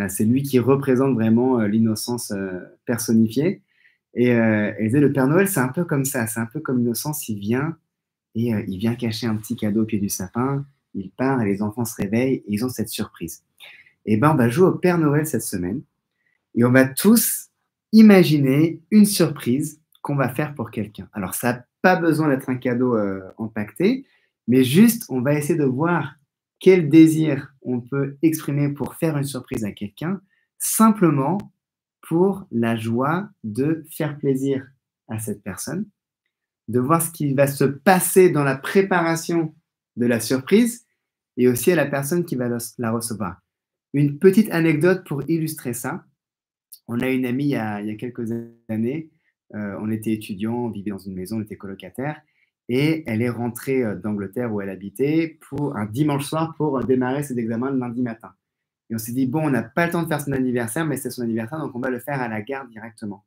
C'est lui qui représente vraiment l'innocence personnifiée. Et il disait, le Père Noël, c'est un peu comme ça. C'est un peu comme l'innocence, il vient et il vient cacher un petit cadeau au pied du sapin, il part et les enfants se réveillent et ils ont cette surprise. Et ben, on va jouer au Père Noël cette semaine et on va tous imaginer une surprise qu'on va faire pour quelqu'un. Alors, ça n'a pas besoin d'être un cadeau empaqueté, mais juste, on va essayer de voir quel désir on peut exprimer pour faire une surprise à quelqu'un, simplement pour la joie de faire plaisir à cette personne, de voir ce qui va se passer dans la préparation de la surprise et aussi à la personne qui va la recevoir. Une petite anecdote pour illustrer ça. On a une amie il y a quelques années, on était étudiants, on vivait dans une maison, on était colocataires, et elle est rentrée d'Angleterre où elle habitait pour un dimanche soir pour démarrer ses examens le lundi matin. Et on s'est dit, bon, on n'a pas le temps de faire son anniversaire, mais c'est son anniversaire, donc on va le faire à la gare directement.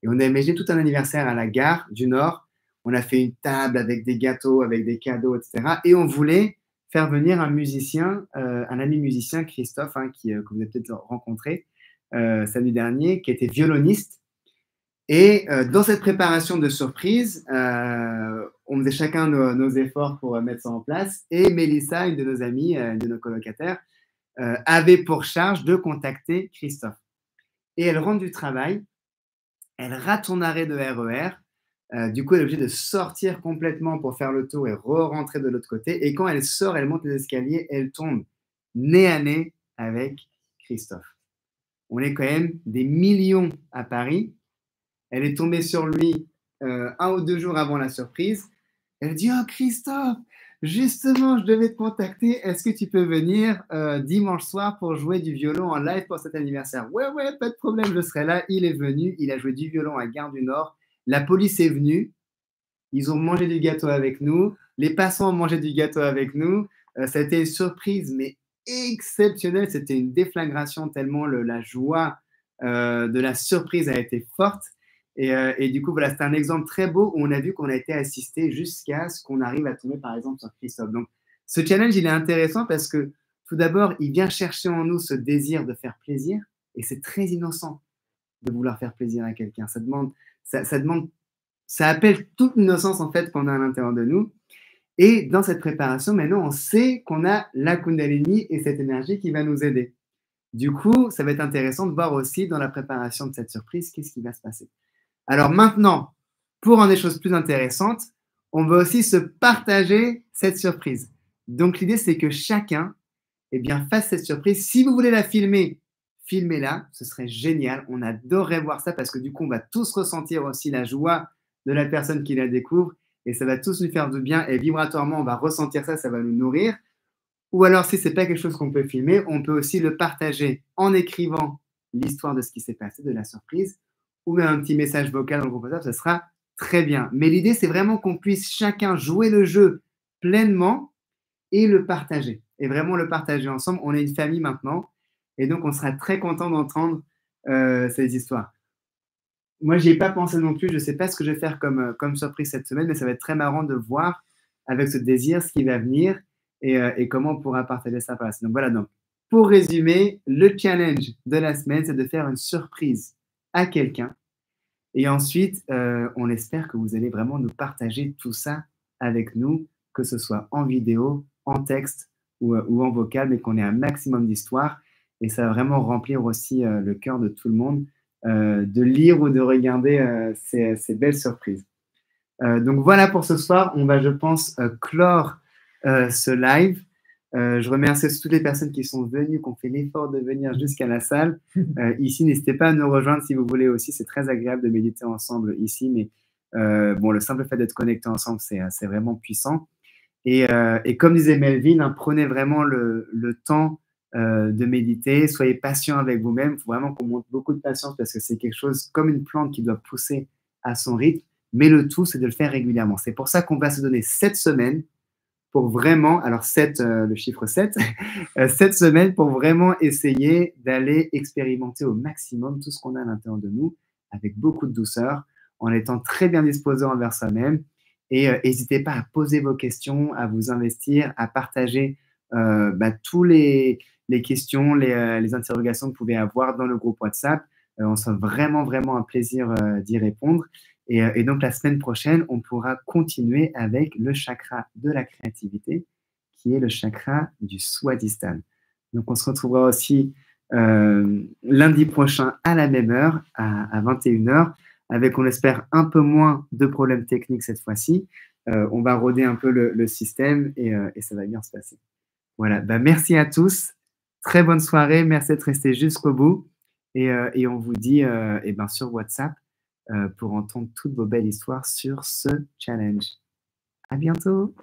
Et on a imaginé tout un anniversaire à la gare du Nord. On a fait une table avec des gâteaux, avec des cadeaux, etc. Et on voulait faire venir un musicien, un ami musicien, Christophe, que vous avez peut-être rencontré samedi dernier, qui était violoniste. Et dans cette préparation de surprise, on faisait chacun nos efforts pour mettre ça en place. Et Mélissa, une de nos amies, de nos colocataires, avait pour charge de contacter Christophe. Et elle rentre du travail, elle rate son arrêt de RER. Du coup, elle est obligée de sortir complètement pour faire le tour et re-rentrer de l'autre côté. Et quand elle sort, elle monte les escaliers, elle tombe nez à nez avec Christophe. On est quand même des millions à Paris. Elle est tombée sur lui 1 ou 2 jours avant la surprise. Elle dit « Oh Christophe, justement, je devais te contacter. Est-ce que tu peux venir dimanche soir pour jouer du violon en live pour cet anniversaire ?»« Ouais, pas de problème, je serai là. » Il est venu, il a joué du violon à Gare du Nord. La police est venue. Ils ont mangé du gâteau avec nous. Les passants ont mangé du gâteau avec nous. Ça a été une surprise, mais exceptionnelle. C'était une déflagration tellement la joie de la surprise a été forte. Et du coup, voilà, c'était un exemple très beau où on a vu qu'on a été assisté jusqu'à ce qu'on arrive à tomber, par exemple, sur Christophe. Donc, ce challenge, il est intéressant parce que, tout d'abord, il vient chercher en nous ce désir de faire plaisir et c'est très innocent de vouloir faire plaisir à quelqu'un. Ça appelle toute l'innocence, en fait, qu'on a à l'intérieur de nous. Et dans cette préparation, maintenant, on sait qu'on a la Kundalini et cette énergie qui va nous aider. Du coup, ça va être intéressant de voir aussi dans la préparation de cette surprise, qu'est-ce qui va se passer. Alors maintenant, pour rendre les choses plus intéressantes, on va aussi se partager cette surprise. Donc l'idée, c'est que chacun fasse cette surprise. Si vous voulez la filmer, filmez-la, ce serait génial. On adorerait voir ça parce que du coup, on va tous ressentir aussi la joie de la personne qui la découvre et ça va tous nous faire du bien et vibratoirement, on va ressentir ça, ça va nous nourrir. Ou alors, si ce n'est pas quelque chose qu'on peut filmer, on peut aussi le partager en écrivant l'histoire de ce qui s'est passé, de la surprise, ou un petit message vocal dans le groupe WhatsApp, ça sera très bien. Mais l'idée, c'est vraiment qu'on puisse chacun jouer le jeu pleinement et le partager. Et vraiment le partager ensemble. On est une famille maintenant. Et donc, on sera très content d'entendre ces histoires. Moi, je n'y ai pas pensé non plus. Je ne sais pas ce que je vais faire comme surprise cette semaine, mais ça va être très marrant de voir avec ce désir ce qui va venir et comment on pourra partager ça par la suite. Donc, voilà. Donc, pour résumer, le challenge de la semaine, c'est de faire une surprise à quelqu'un. Et ensuite, on espère que vous allez vraiment nous partager tout ça avec nous, que ce soit en vidéo, en texte ou en vocal, mais qu'on ait un maximum d'histoires. Et ça va vraiment remplir aussi le cœur de tout le monde de lire ou de regarder ces belles surprises. Donc voilà pour ce soir. On va, je pense, clore ce live. Je remercie toutes les personnes qui sont venues, qui ont fait l'effort de venir jusqu'à la salle. Ici, n'hésitez pas à nous rejoindre si vous voulez aussi. C'est très agréable de méditer ensemble ici, mais le simple fait d'être connectés ensemble, c'est vraiment puissant. Et comme disait Melvin, prenez vraiment le temps de méditer. Soyez patient avec vous-même. Il faut vraiment qu'on montre beaucoup de patience parce que c'est quelque chose comme une plante qui doit pousser à son rythme. Mais le tout, c'est de le faire régulièrement. C'est pour ça qu'on va se donner 7 semaines pour vraiment, alors 7, le chiffre 7, 7 semaines pour vraiment essayer d'aller expérimenter au maximum tout ce qu'on a à l'intérieur de nous avec beaucoup de douceur, en étant très bien disposé envers soi-même. Et n'hésitez pas à poser vos questions, à vous investir, à partager tous les questions, les interrogations que vous pouvez avoir dans le groupe WhatsApp. On sent vraiment, vraiment un plaisir d'y répondre. Et donc, la semaine prochaine, on pourra continuer avec le chakra de la créativité, qui est le chakra du Swadhisthana. Donc, on se retrouvera aussi lundi prochain à la même heure, à 21h, avec, on espère, un peu moins de problèmes techniques cette fois-ci. On va roder un peu le système et ça va bien se passer. Voilà, bah, merci à tous. Très bonne soirée. Merci d'être restés jusqu'au bout. Et on vous dit eh ben, sur WhatsApp pour entendre toutes vos belles histoires sur ce challenge. À bientôt.